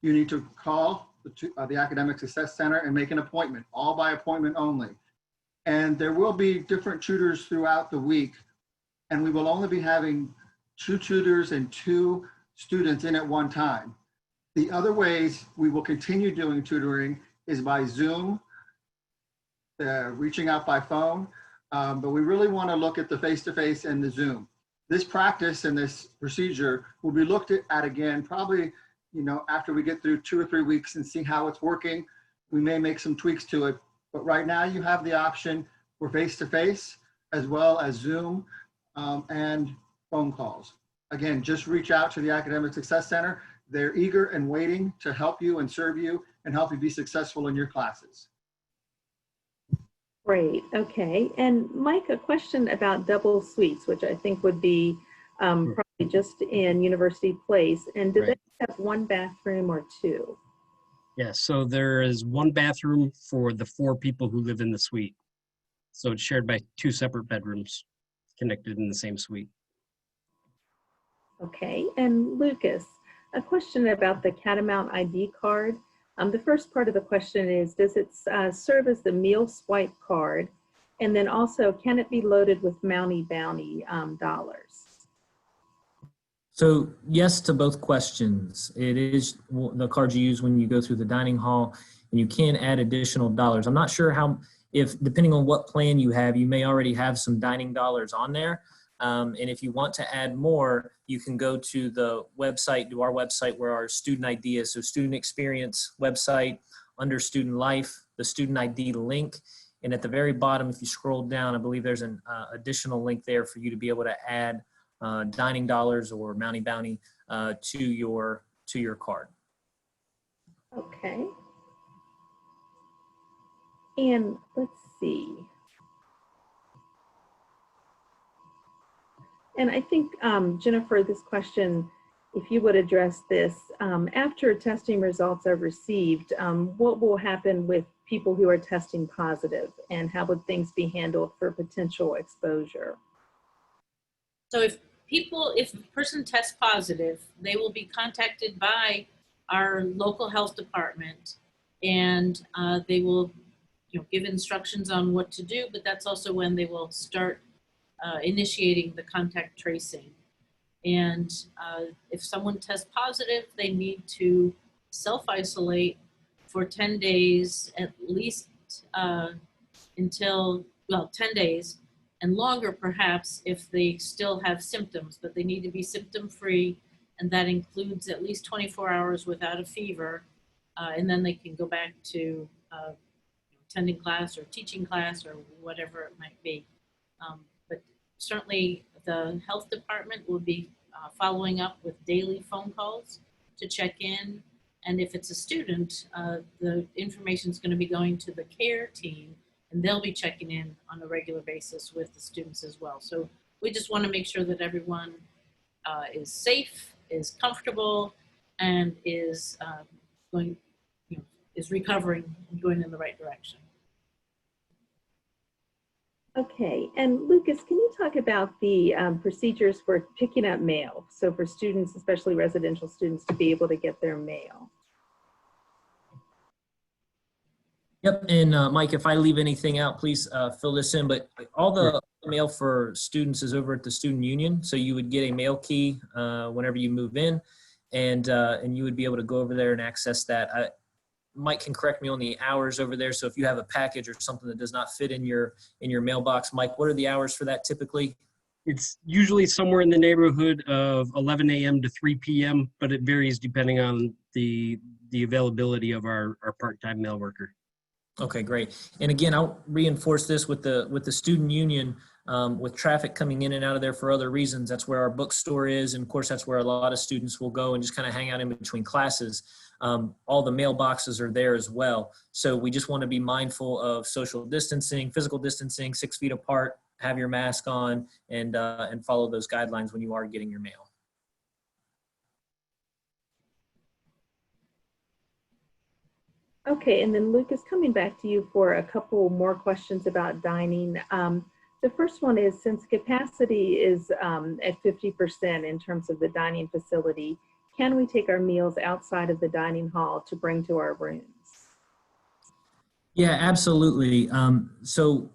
You need to call the Academic Success Center and make an appointment, all by appointment only. And there will be different tutors throughout the week, and we will only be having 2 tutors and 2 students in at one time. The other ways we will continue doing tutoring is by Zoom, reaching out by phone, but we really want to look at the face-to-face and the Zoom. This practice and this procedure will be looked at again, probably, after we get through 2 or 3 weeks and see how it's working. We may make some tweaks to it, but right now you have the option for face-to-face as well as Zoom and phone calls. Again, just reach out to the Academic Success Center. They're eager and waiting to help you and serve you and help you be successful in your classes. Great, okay. And Mike, a question about double suites, which I think would be probably just in University Place. And do they have 1 bathroom or 2? Yeah, so there is 1 bathroom for the 4 people who live in the suite. So it's shared by 2 separate bedrooms connected in the same suite. Okay, and Lucas, a question about the Catamount ID card. The first part of the question is, does it serve as the meal swipe card? And then also, can it be loaded with Mountie Bounty dollars? So yes to both questions. It is the card you use when you go through the dining hall, and you can add additional dollars. I'm not sure if depending on what plan you have, you may already have some dining dollars on there. And if you want to add more, you can go to the website, to our website where our student ID is. So student experience website, under student life, the student ID link. And at the very bottom, if you scroll down, I believe there's an additional link there for you to be able to add dining dollars or Mountie Bounty to your card. Okay. And let's see. And I think, Jennifer, this question, if you would address this, after testing results are received, what will happen with people who are testing positive, and how would things be handled for potential exposure? So if a person tests positive, they will be contacted by our local health department, and they will give instructions on what to do, but that's also when they will start initiating the contact tracing. And if someone tests positive, they need to self-isolate for 10 days, at least until, 10 days, and longer perhaps if they still have symptoms, but they need to be symptom-free, and that includes at least 24 hours without a fever, and then they can go back to attending class or teaching class or whatever it might be. But certainly the health department will be following up with daily phone calls to check in. And if it's a student, the information is going to be going to the care team, and they'll be checking in on a regular basis with the students as well. So we just want to make sure that everyone is safe, is comfortable, and is is recovering and going in the right direction. Okay, and Lucas, can you talk about the procedures for picking up mail? So for students, especially residential students, to be able to get their mail. Yep, and Mike, if I leave anything out, please fill this in, but all the mail for students is over at the Student Union. So you would get a mail key whenever you move in, and you would be able to go over there and access that. Mike can correct me on the hours over there. So if you have a package or something that does not fit in your mailbox, Mike, what are the hours for that typically? It's usually somewhere in the neighborhood of 11 a.m. to 3 p.m., but it varies depending on the availability of our part-time mail worker. Okay, great. And again, I'll reinforce this with the student union. With traffic coming in and out of there for other reasons, that's where our bookstore is, and of course that's where a lot of students will go and just kind of hang out in between classes. All the mailboxes are there as well, so we just want to be mindful of social distancing, physical distancing, 6 feet apart, have your mask on, and follow those guidelines when you are getting your mail. Okay, and then Lucas, coming back to you for a couple more questions about dining. The first one is, since capacity is at 50% in terms of the dining facility, can we take our meals outside of the dining hall to bring to our rooms? Yeah, absolutely. So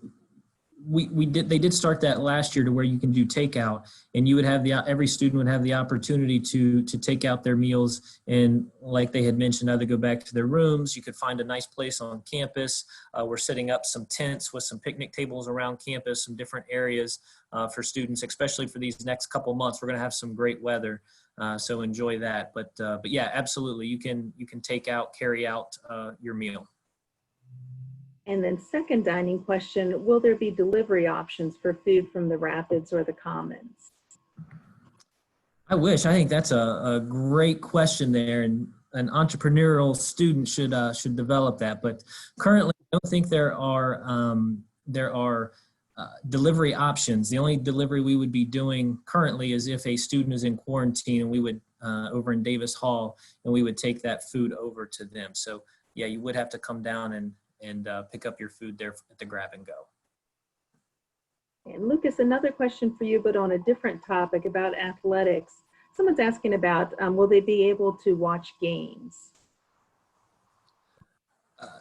they did start that last year to where you can do takeout, and you would have every student would have the opportunity to take out their meals, and like they had mentioned, either go back to their rooms. You could find a nice place on campus. We're setting up some tents with some picnic tables around campus, some different areas for students, especially for these next couple months. We're going to have some great weather, so enjoy that. But yeah, absolutely, you can take out, carry out your meal. And then second dining question, will there be delivery options for food from the Rapids or the Commons? I wish. I think that's a great question there, and an entrepreneurial student should develop that. But currently, I don't think there are delivery options. The only delivery we would be doing currently is if a student is in quarantine, and we would over in Davis Hall, and we would take that food over to them. So yeah, you would have to come down and pick up your food there at the grab and go. And Lucas, another question for you, but on a different topic about athletics. Someone's asking about, will they be able to watch games?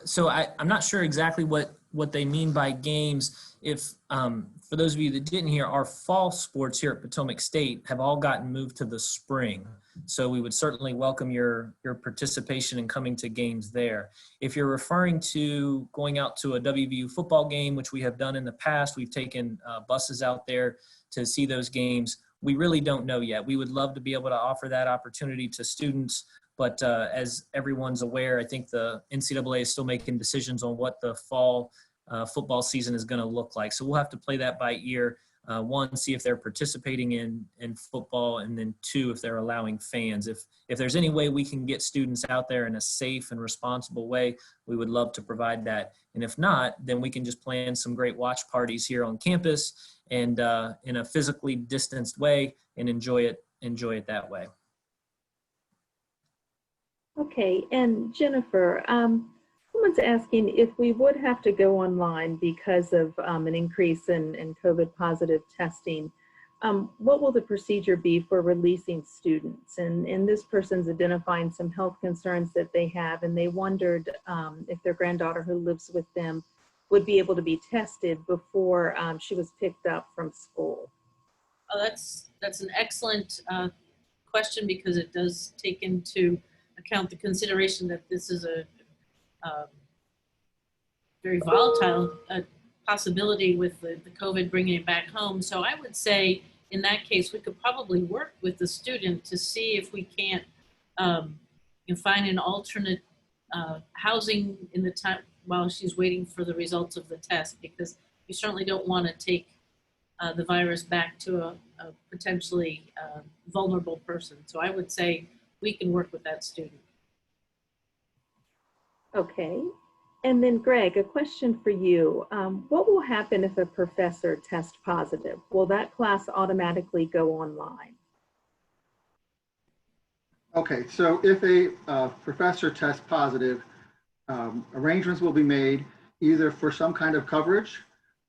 So I'm not sure exactly what they mean by games. If for those of you that didn't hear, our fall sports here at Potomac State have all gotten moved to the spring. So we would certainly welcome your participation in coming to games there. If you're referring to going out to a WVU football game, which we have done in the past, we've taken buses out there to see those games. We really don't know yet. We would love to be able to offer that opportunity to students. But as everyone's aware, I think the NCAA is still making decisions on what the fall football season is going to look like. So we'll have to play that by ear. One, see if they're participating in football, and then two, if they're allowing fans. If there's any way we can get students out there in a safe and responsible way, we would love to provide that. And if not, then we can just plan some great watch parties here on campus and in a physically distanced way and enjoy it that way. Okay, and Jennifer, someone's asking if we would have to go online because of an increase in COVID positive testing. What will the procedure be for releasing students? And this person's identifying some health concerns that they have, and they wondered if their granddaughter who lives with them would be able to be tested before she was picked up from school. Oh, that's an excellent question, because it does take into account the consideration that this is a very volatile possibility with the COVID bringing it back home. So I would say in that case, we could probably work with the student to see if we can't find an alternate housing in the time while she's waiting for the results of the test, because you certainly don't want to take the virus back to a potentially vulnerable person. So I would say we can work with that student. Okay. And then Greg, a question for you. What will happen if a professor tests positive? Will that class automatically go online? Okay, so if a professor tests positive, arrangements will be made either for some kind of coverage.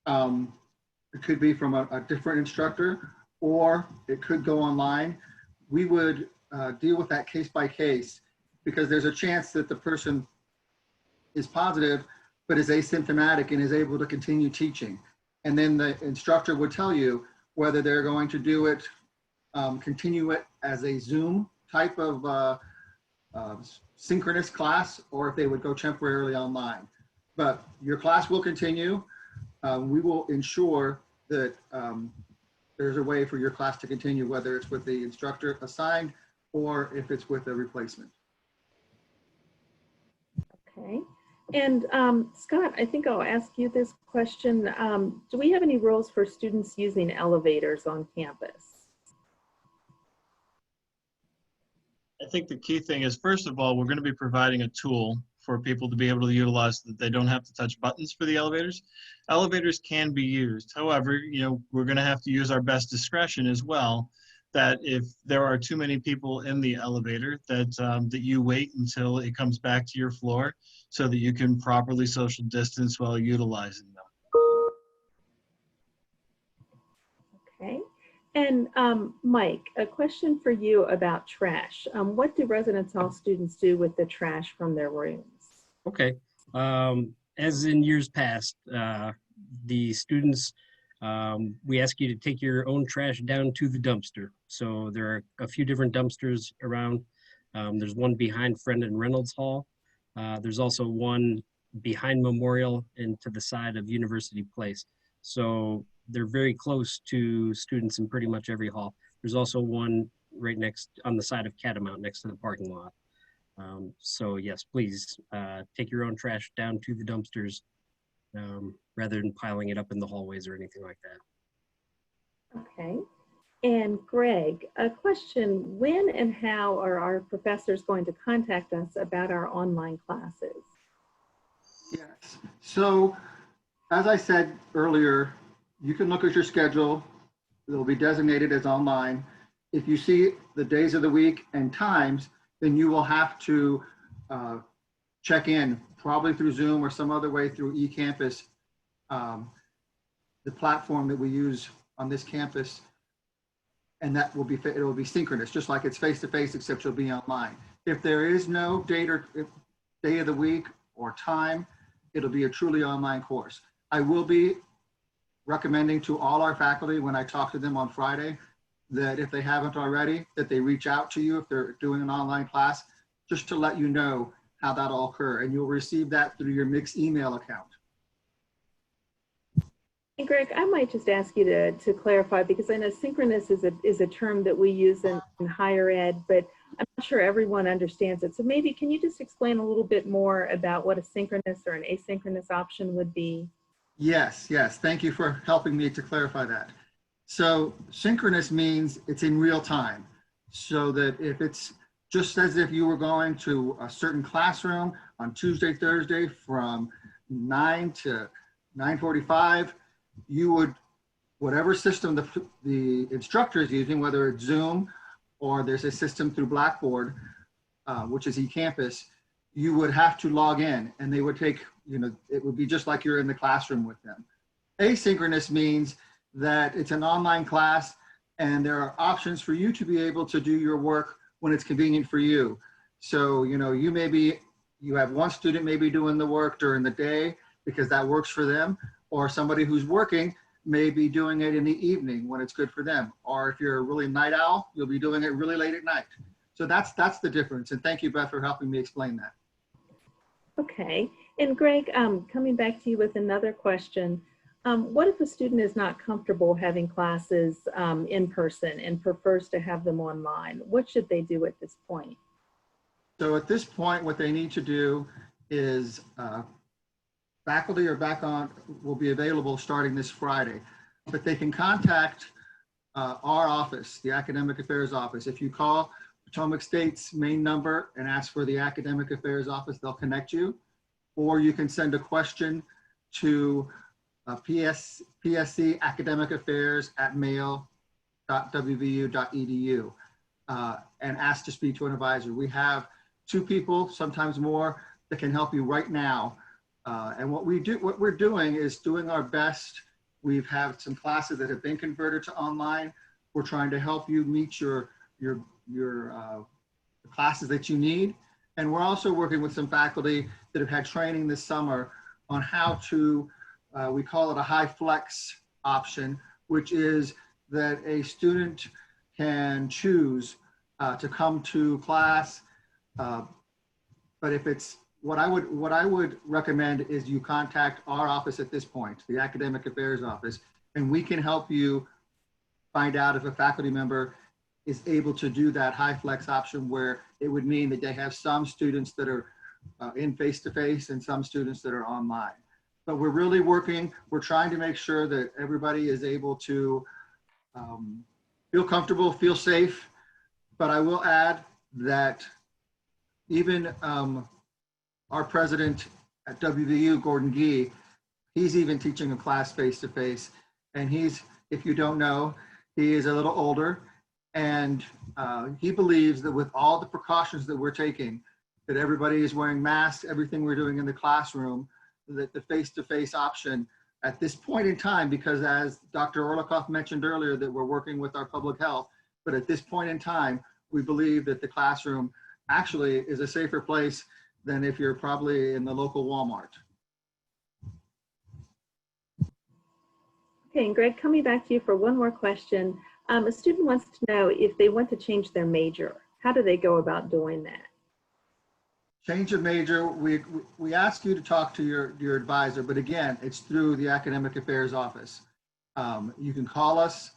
It could be from a different instructor, or it could go online. We would deal with that case by case, because there's a chance that the person is positive but is asymptomatic and is able to continue teaching. And then the instructor would tell you whether they're going to do it, continue it as a Zoom type of synchronous class, or if they would go temporarily online. But your class will continue. We will ensure that there's a way for your class to continue, whether it's with the instructor assigned or if it's with a replacement. Okay. And Scott, I think I'll ask you this question. Do we have any rules for students using elevators on campus? I think the key thing is, first of all, we're going to be providing a tool for people to be able to utilize so that they don't have to touch buttons for the elevators. Elevators can be used. However, we're going to have to use our best discretion as well, that if there are too many people in the elevator, that you wait until it comes back to your floor so that you can properly social distance while utilizing them. Okay. And Mike, a question for you about trash. What do residence hall students do with the trash from their rooms? Okay. As in years past, the students, we ask you to take your own trash down to the dumpster. So there are a few different dumpsters around. There's one behind Friend and Reynolds Hall. There's also one behind Memorial and to the side of University Place. So they're very close to students in pretty much every hall. There's also one right next on the side of Catamount next to the parking lot. So yes, please take your own trash down to the dumpsters rather than piling it up in the hallways or anything like that. Okay. And Greg, a question, when and how are our professors going to contact us about our online classes? Yes. So as I said earlier, you can look at your schedule. It'll be designated as online. If you see the days of the week and times, then you will have to check in, probably through Zoom or some other way through eCampus, the platform that we use on this campus. And that will be, it will be synchronous, just like it's face-to-face, except you'll be online. If there is no date or day of the week or time, it'll be a truly online course. I will be recommending to all our faculty when I talk to them on Friday that if they haven't already, that they reach out to you if they're doing an online class, just to let you know how that'll occur. And you'll receive that through your Mix email account. And Greg, I might just ask you to clarify, because I know synchronous is a term that we use in higher ed, but I'm not sure everyone understands it. So maybe can you just explain a little bit more about what a synchronous or an asynchronous option would be? Yes, yes. Thank you for helping me to clarify that. So synchronous means it's in real time. So that if it's just as if you were going to a certain classroom on Tuesday, Thursday from 9 to 9:45, you would, whatever system the instructor is using, whether it's Zoom or there's a system through Blackboard, which is eCampus, you would have to log in and they would take, it would be just like you're in the classroom with them. Asynchronous means that it's an online class and there are options for you to be able to do your work when it's convenient for you. So, you have one student maybe doing the work during the day because that works for them, or somebody who's working may be doing it in the evening when it's good for them. Or if you're a really night owl, you'll be doing it really late at night. So that's the difference. And thank you, Beth, for helping me explain that. Okay. And Greg, coming back to you with another question. What if a student is not comfortable having classes in person and prefers to have them online? What should they do at this point? So at this point, what they need to do is faculty are back on, will be available starting this Friday, but they can contact our office, the Academic Affairs Office. If you call Potomac State's main number and ask for the Academic Affairs Office, they'll connect you. Or you can send a question to PSC Academic Affairs at mail.wvu.edu and ask to speak to an advisor. We have 2 people, sometimes more, that can help you right now. And what we're doing is doing our best. We've had some classes that have been converted to online. We're trying to help you meet your classes that you need. And we're also working with some faculty that have had training this summer on how to, we call it a high flex option, which is that a student can choose to come to class. But if it's, what I would recommend is you contact our office at this point, the Academic Affairs Office, and we can help you find out if a faculty member is able to do that high flex option, where it would mean that they have some students that are in face-to-face and some students that are online. But we're really working, we're trying to make sure that everybody is able to feel comfortable, feel safe. But I will add that even our president at WVU, Gordon Gee, he's even teaching a class face-to-face. And he's, if you don't know, he is a little older, and he believes that with all the precautions that we're taking, that everybody is wearing masks, everything we're doing in the classroom, that the face-to-face option at this point in time, because as Dr. Orlikoff mentioned earlier, that we're working with our public health, but at this point in time, we believe that the classroom actually is a safer place than if you're probably in the local Walmart. Okay, and Greg, coming back to you for one more question. A student wants to know if they want to change their major, how do they go about doing that? Change of major, we ask you to talk to your advisor, but again, it's through the Academic Affairs Office. You can call us,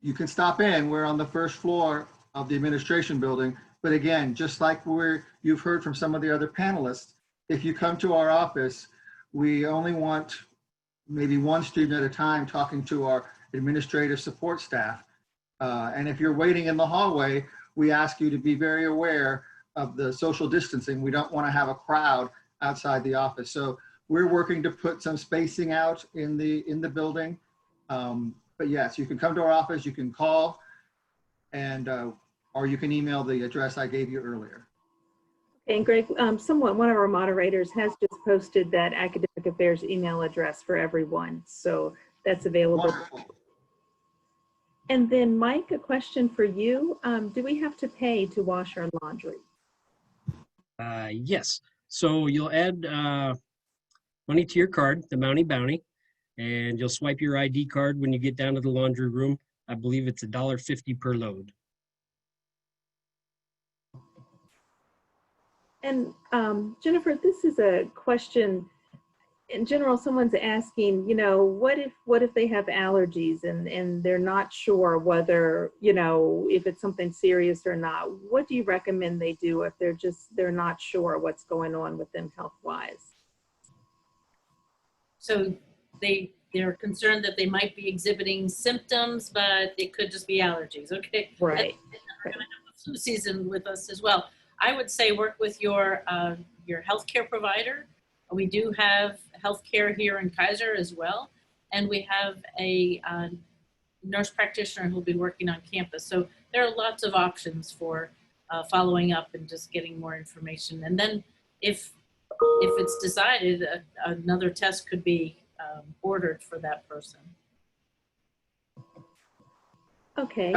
you can stop in, we're on the first floor of the administration building, but again, just like you've heard from some of the other panelists, if you come to our office, we only want maybe one student at a time talking to our administrative support staff. And if you're waiting in the hallway, we ask you to be very aware of the social distancing. We don't want to have a crowd outside the office. So we're working to put some spacing out in the building. But yes, you can come to our office, you can call, and or you can email the address I gave you earlier. And Greg, one of our moderators has just posted that Academic Affairs email address for everyone. So that's available. Wonderful. And then Mike, a question for you. Do we have to pay to wash our laundry? Yes. So you'll add money to your card, the Mountie Bounty, and you'll swipe your ID card when you get down to the laundry room. I believe it's $1.50 per load. And Jennifer, this is a question. In general, someone's asking, you know, what if they have allergies and they're not sure whether, you know, if it's something serious or not? What do you recommend they do if they're not sure what's going on with them health-wise? So they're concerned that they might be exhibiting symptoms, but it could just be allergies. Okay. Right. And flu season with us as well. I would say work with your healthcare provider. We do have healthcare here in Kaiser as well, and we have a nurse practitioner who'll be working on campus. So there are lots of options for following up and just getting more information. And then if it's decided, another test could be ordered for that person. Okay.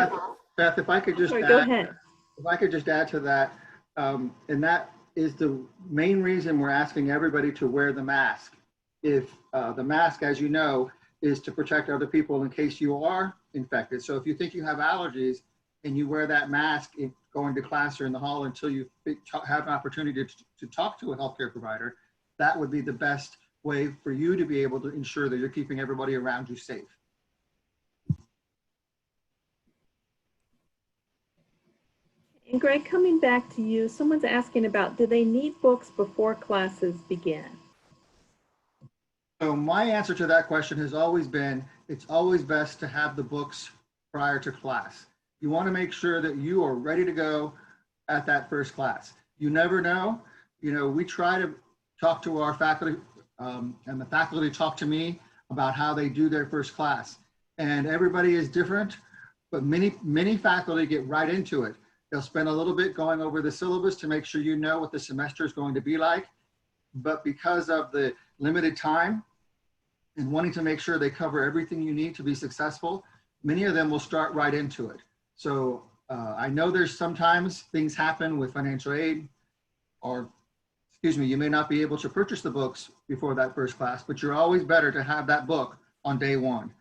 Beth, if I could just Sorry, go ahead. If I could just add to that, and that is the main reason we're asking everybody to wear the mask. If the mask, as you know, is to protect other people in case you are infected. So if you think you have allergies and you wear that mask going to class or in the hall until you have an opportunity to talk to a healthcare provider, that would be the best way for you to be able to ensure that you're keeping everybody around you safe. And Greg, coming back to you, someone's asking about, do they need books before classes begin? So my answer to that question has always been, it's always best to have the books prior to class. You want to make sure that you are ready to go at that first class. You never know. You know, we try to talk to our faculty and the faculty talk to me about how they do their first class. And everybody is different, but many faculty get right into it. They'll spend a little bit going over the syllabus to make sure you know what the semester is going to be like. But because of the limited time and wanting to make sure they cover everything you need to be successful, many of them will start right into it. So I know there's sometimes things happen with financial aid, or excuse me, you may not be able to purchase the books before that first class, but you're always better to have that book on day one.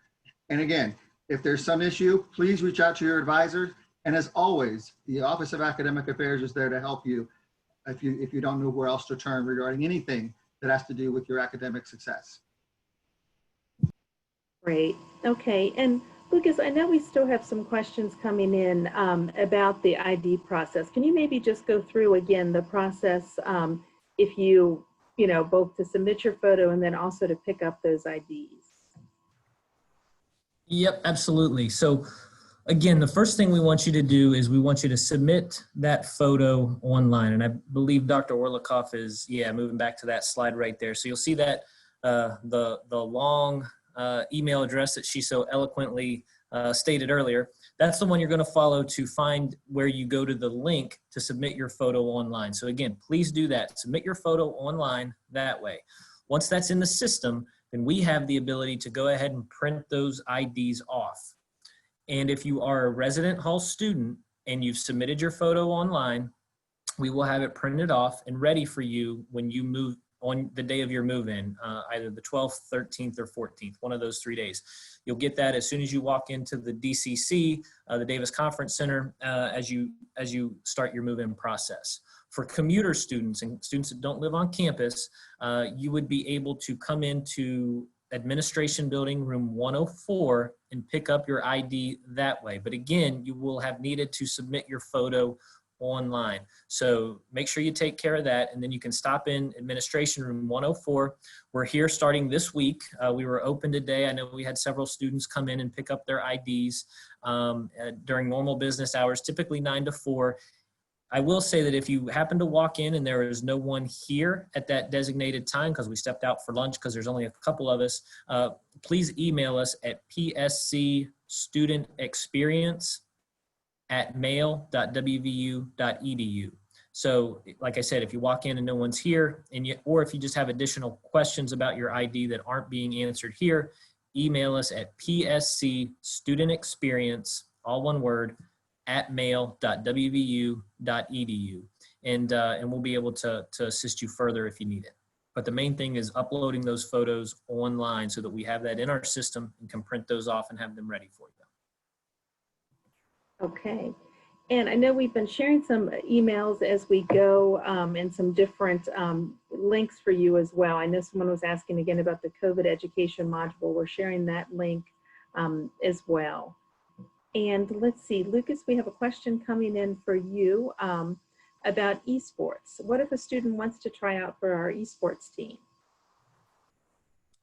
And again, if there's some issue, please reach out to your advisor. And as always, the Office of Academic Affairs is there to help you if you don't know where else to turn regarding anything that has to do with your academic success. Great. Okay. And Lucas, I know we still have some questions coming in about the ID process. Can you maybe just go through again the process if you know, both to submit your photo and then also to pick up those IDs? Yep, absolutely. So again, the first thing we want you to do is we want you to submit that photo online. And I believe Dr. Orlikoff is, moving back to that slide right there. So you'll see that the long email address that she so eloquently stated earlier. That's the one you're going to follow to find where you go to the link to submit your photo online. So again, please do that. Submit your photo online that way. Once that's in the system, then we have the ability to go ahead and print those IDs off. And if you are a resident hall student and you've submitted your photo online, we will have it printed off and ready for you when you move on the day of your move-in, either the 12th, 13th, or 14th, one of those 3 days. You'll get that as soon as you walk into the DCC, the Davis Conference Center, as you start your move-in process. For commuter students and students that don't live on campus, you would be able to come into Administration Building, room 104, and pick up your ID that way. But again, you will have needed to submit your photo online. So make sure you take care of that, and then you can stop in Administration Room 104. We're here starting this week. We were open today. I know we had several students come in and pick up their IDs during normal business hours, typically 9 to 4. I will say that if you happen to walk in and there is no one here at that designated time, because we stepped out for lunch because there's only a couple of us, please email us at pscstudentexperience@mail.wvu.edu. So like I said, if you walk in and no one's here, or if you just have additional questions about your ID that aren't being answered here, email us at pscstudentexperience, all one word, @mail.wvu.edu, and we'll be able to assist you further if you need it. But the main thing is uploading those photos online so that we have that in our system and can print those off and have them ready for you. Okay. And I know we've been sharing some emails as we go and some different links for you as well. I know someone was asking again about the COVID education module. We're sharing that link as well. And let's see, Lucas, we have a question coming in for you about esports. What if a student wants to try out for our esports team?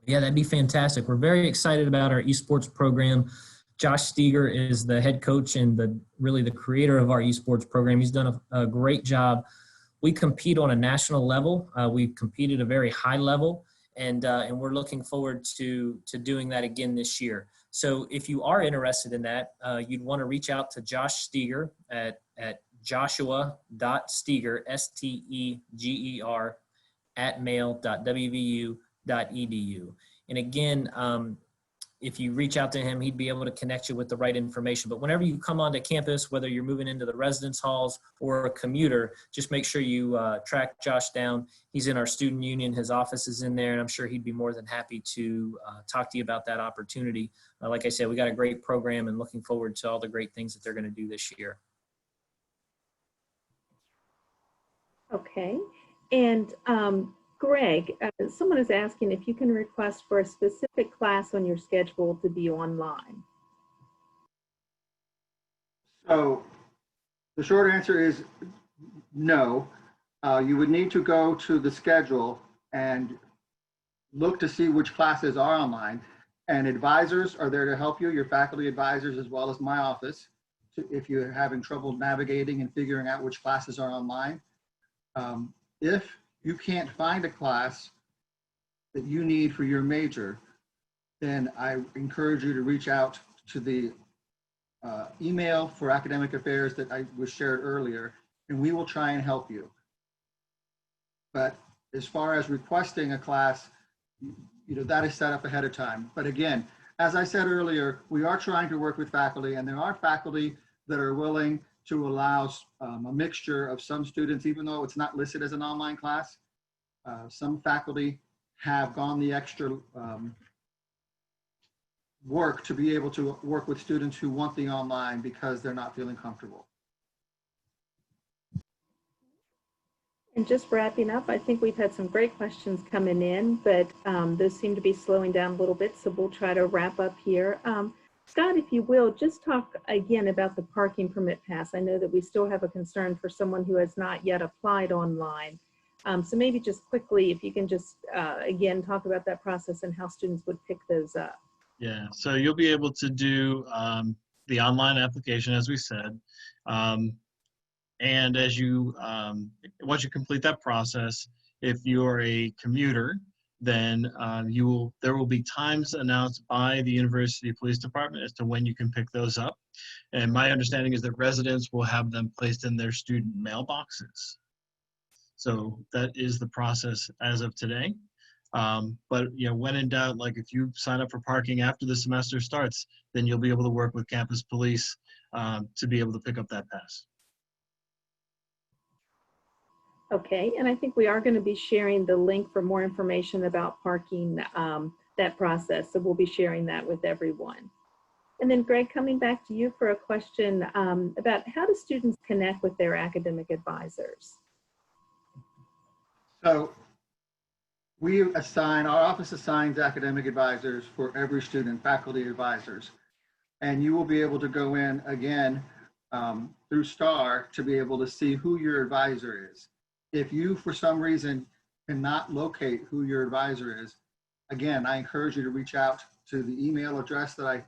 Yeah, that'd be fantastic. We're very excited about our esports program. Josh Steger is the head coach and really the creator of our esports program. He's done a great job. We compete on a national level. We compete at a very high level, and we're looking forward to doing that again this year. So if you are interested in that, you'd want to reach out to Josh Steger at joshua.steger, STEGER, @mail.wvu.edu. And again, if you reach out to him, he'd be able to connect you with the right information. But whenever you come onto campus, whether you're moving into the residence halls or a commuter, just make sure you track Josh down. He's in our student union. His office is in there, and I'm sure he'd be more than happy to talk to you about that opportunity. Like I said, we got a great program and looking forward to all the great things that they're going to do this year. Okay. And Greg, someone is asking if you can request for a specific class on your schedule to be online. So the short answer is no. You would need to go to the schedule and look to see which classes are online. And advisors are there to help you, your faculty advisors, as well as my office, if you're having trouble navigating and figuring out which classes are online. If you can't find a class that you need for your major, then I encourage you to reach out to the email for academic affairs that I was shared earlier, and we will try and help you. But as far as requesting a class, that is set up ahead of time. But again, as I said earlier, we are trying to work with faculty, and there are faculty that are willing to allow a mixture of some students, even though it's not listed as an online class. Some faculty have gone the extra work to be able to work with students who want the online because they're not feeling comfortable. And just wrapping up, I think we've had some great questions coming in, but those seem to be slowing down a little bit, so we'll try to wrap up here. Scott, if you will, just talk again about the parking permit pass. I know that we still have a concern for someone who has not yet applied online. So maybe just quickly, if you can just, again, talk about that process and how students would pick those up. Yeah, so you'll be able to do the online application, as we said. And as you, once you complete that process, if you're a commuter, then there will be times announced by the University Police Department as to when you can pick those up. And my understanding is that residents will have them placed in their student mailboxes. So that is the process as of today. But when in doubt, like if you sign up for parking after the semester starts, then you'll be able to work with campus police to be able to pick up that pass. Okay, and I think we are going to be sharing the link for more information about parking, that process. So we'll be sharing that with everyone. And then Greg, coming back to you for a question about how do students connect with their academic advisors? So our office assigns academic advisors for every student, faculty advisors. And you will be able to go in again through STAR to be able to see who your advisor is. If you, for some reason, cannot locate who your advisor is, again, I encourage you to reach out to the email address that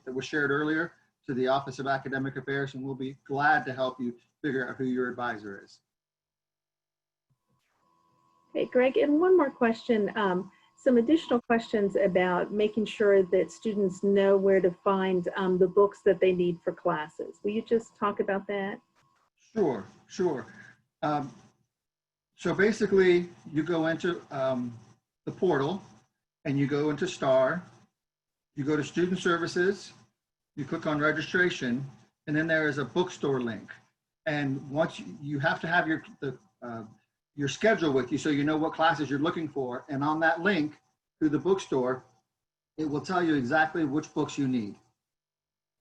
was shared earlier to the Office of Academic Affairs, and we'll be glad to help you figure out who your advisor is. Okay, Greg, and one more question. Some additional questions about making sure that students know where to find the books that they need for classes. Will you just talk about that? Sure. So basically, you go into the portal and you go into STAR, you go to Student Services, you click on Registration, and then there is a bookstore link. And once you have to have your schedule with you so you know what classes you're looking for. And on that link through the bookstore, it will tell you exactly which books you need.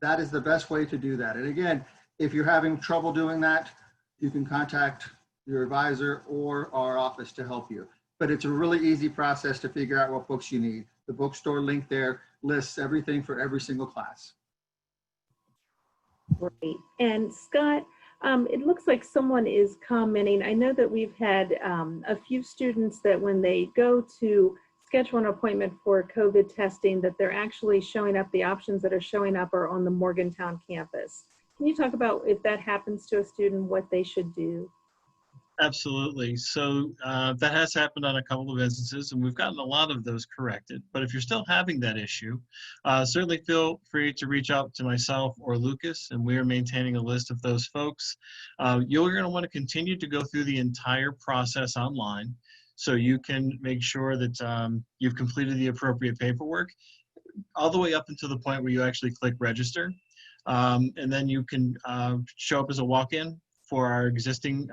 That is the best way to do that. And again, if you're having trouble doing that, you can contact your advisor or our office to help you. But it's a really easy process to figure out what books you need. The bookstore link there lists everything for every single class. Great. And Scott, it looks like someone is commenting. I know that we've had a few students that when they go to schedule an appointment for COVID testing, that they're actually showing up, the options that are showing up are on the Morgantown campus. Can you talk about if that happens to a student, what they should do? Absolutely. So that has happened on a couple of instances, and we've gotten a lot of those corrected. But if you're still having that issue, certainly feel free to reach out to myself or Lucas, and we are maintaining a list of those folks. You're going to want to continue to go through the entire process online, so you can make sure that you've completed the appropriate paperwork, all the way up until the point where you actually click register. And then you can show up as a walk-in for our existing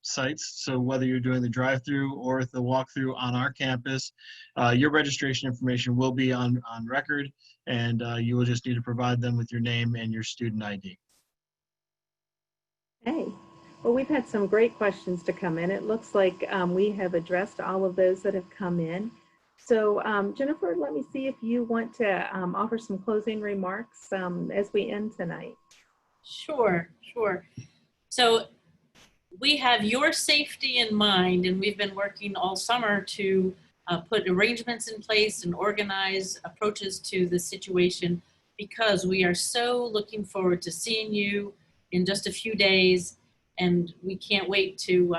sites. So whether you're doing the drive-through or the walkthrough on our campus, your registration information will be on record, and you will just need to provide them with your name and your student ID. Hey, well, we've had some great questions to come in. It looks like we have addressed all of those that have come in. So Jennifer, let me see if you want to offer some closing remarks as we end tonight. Sure. So we have your safety in mind, and we've been working all summer to put arrangements in place and organize approaches to the situation, because we are so looking forward to seeing you in just a few days, and we can't wait to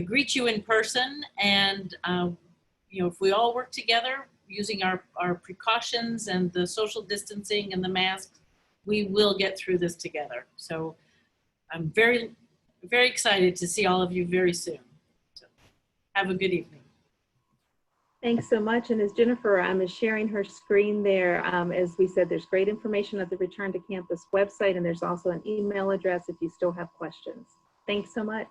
greet you in person. And if we all work together using our precautions and the social distancing and the masks, we will get through this together. So I'm very, very excited to see all of you very soon. So have a good evening. Thanks so much. And as Jennifer is sharing her screen there, as we said, there's great information at the Return to Campus website, and there's also an email address if you still have questions. Thanks so much.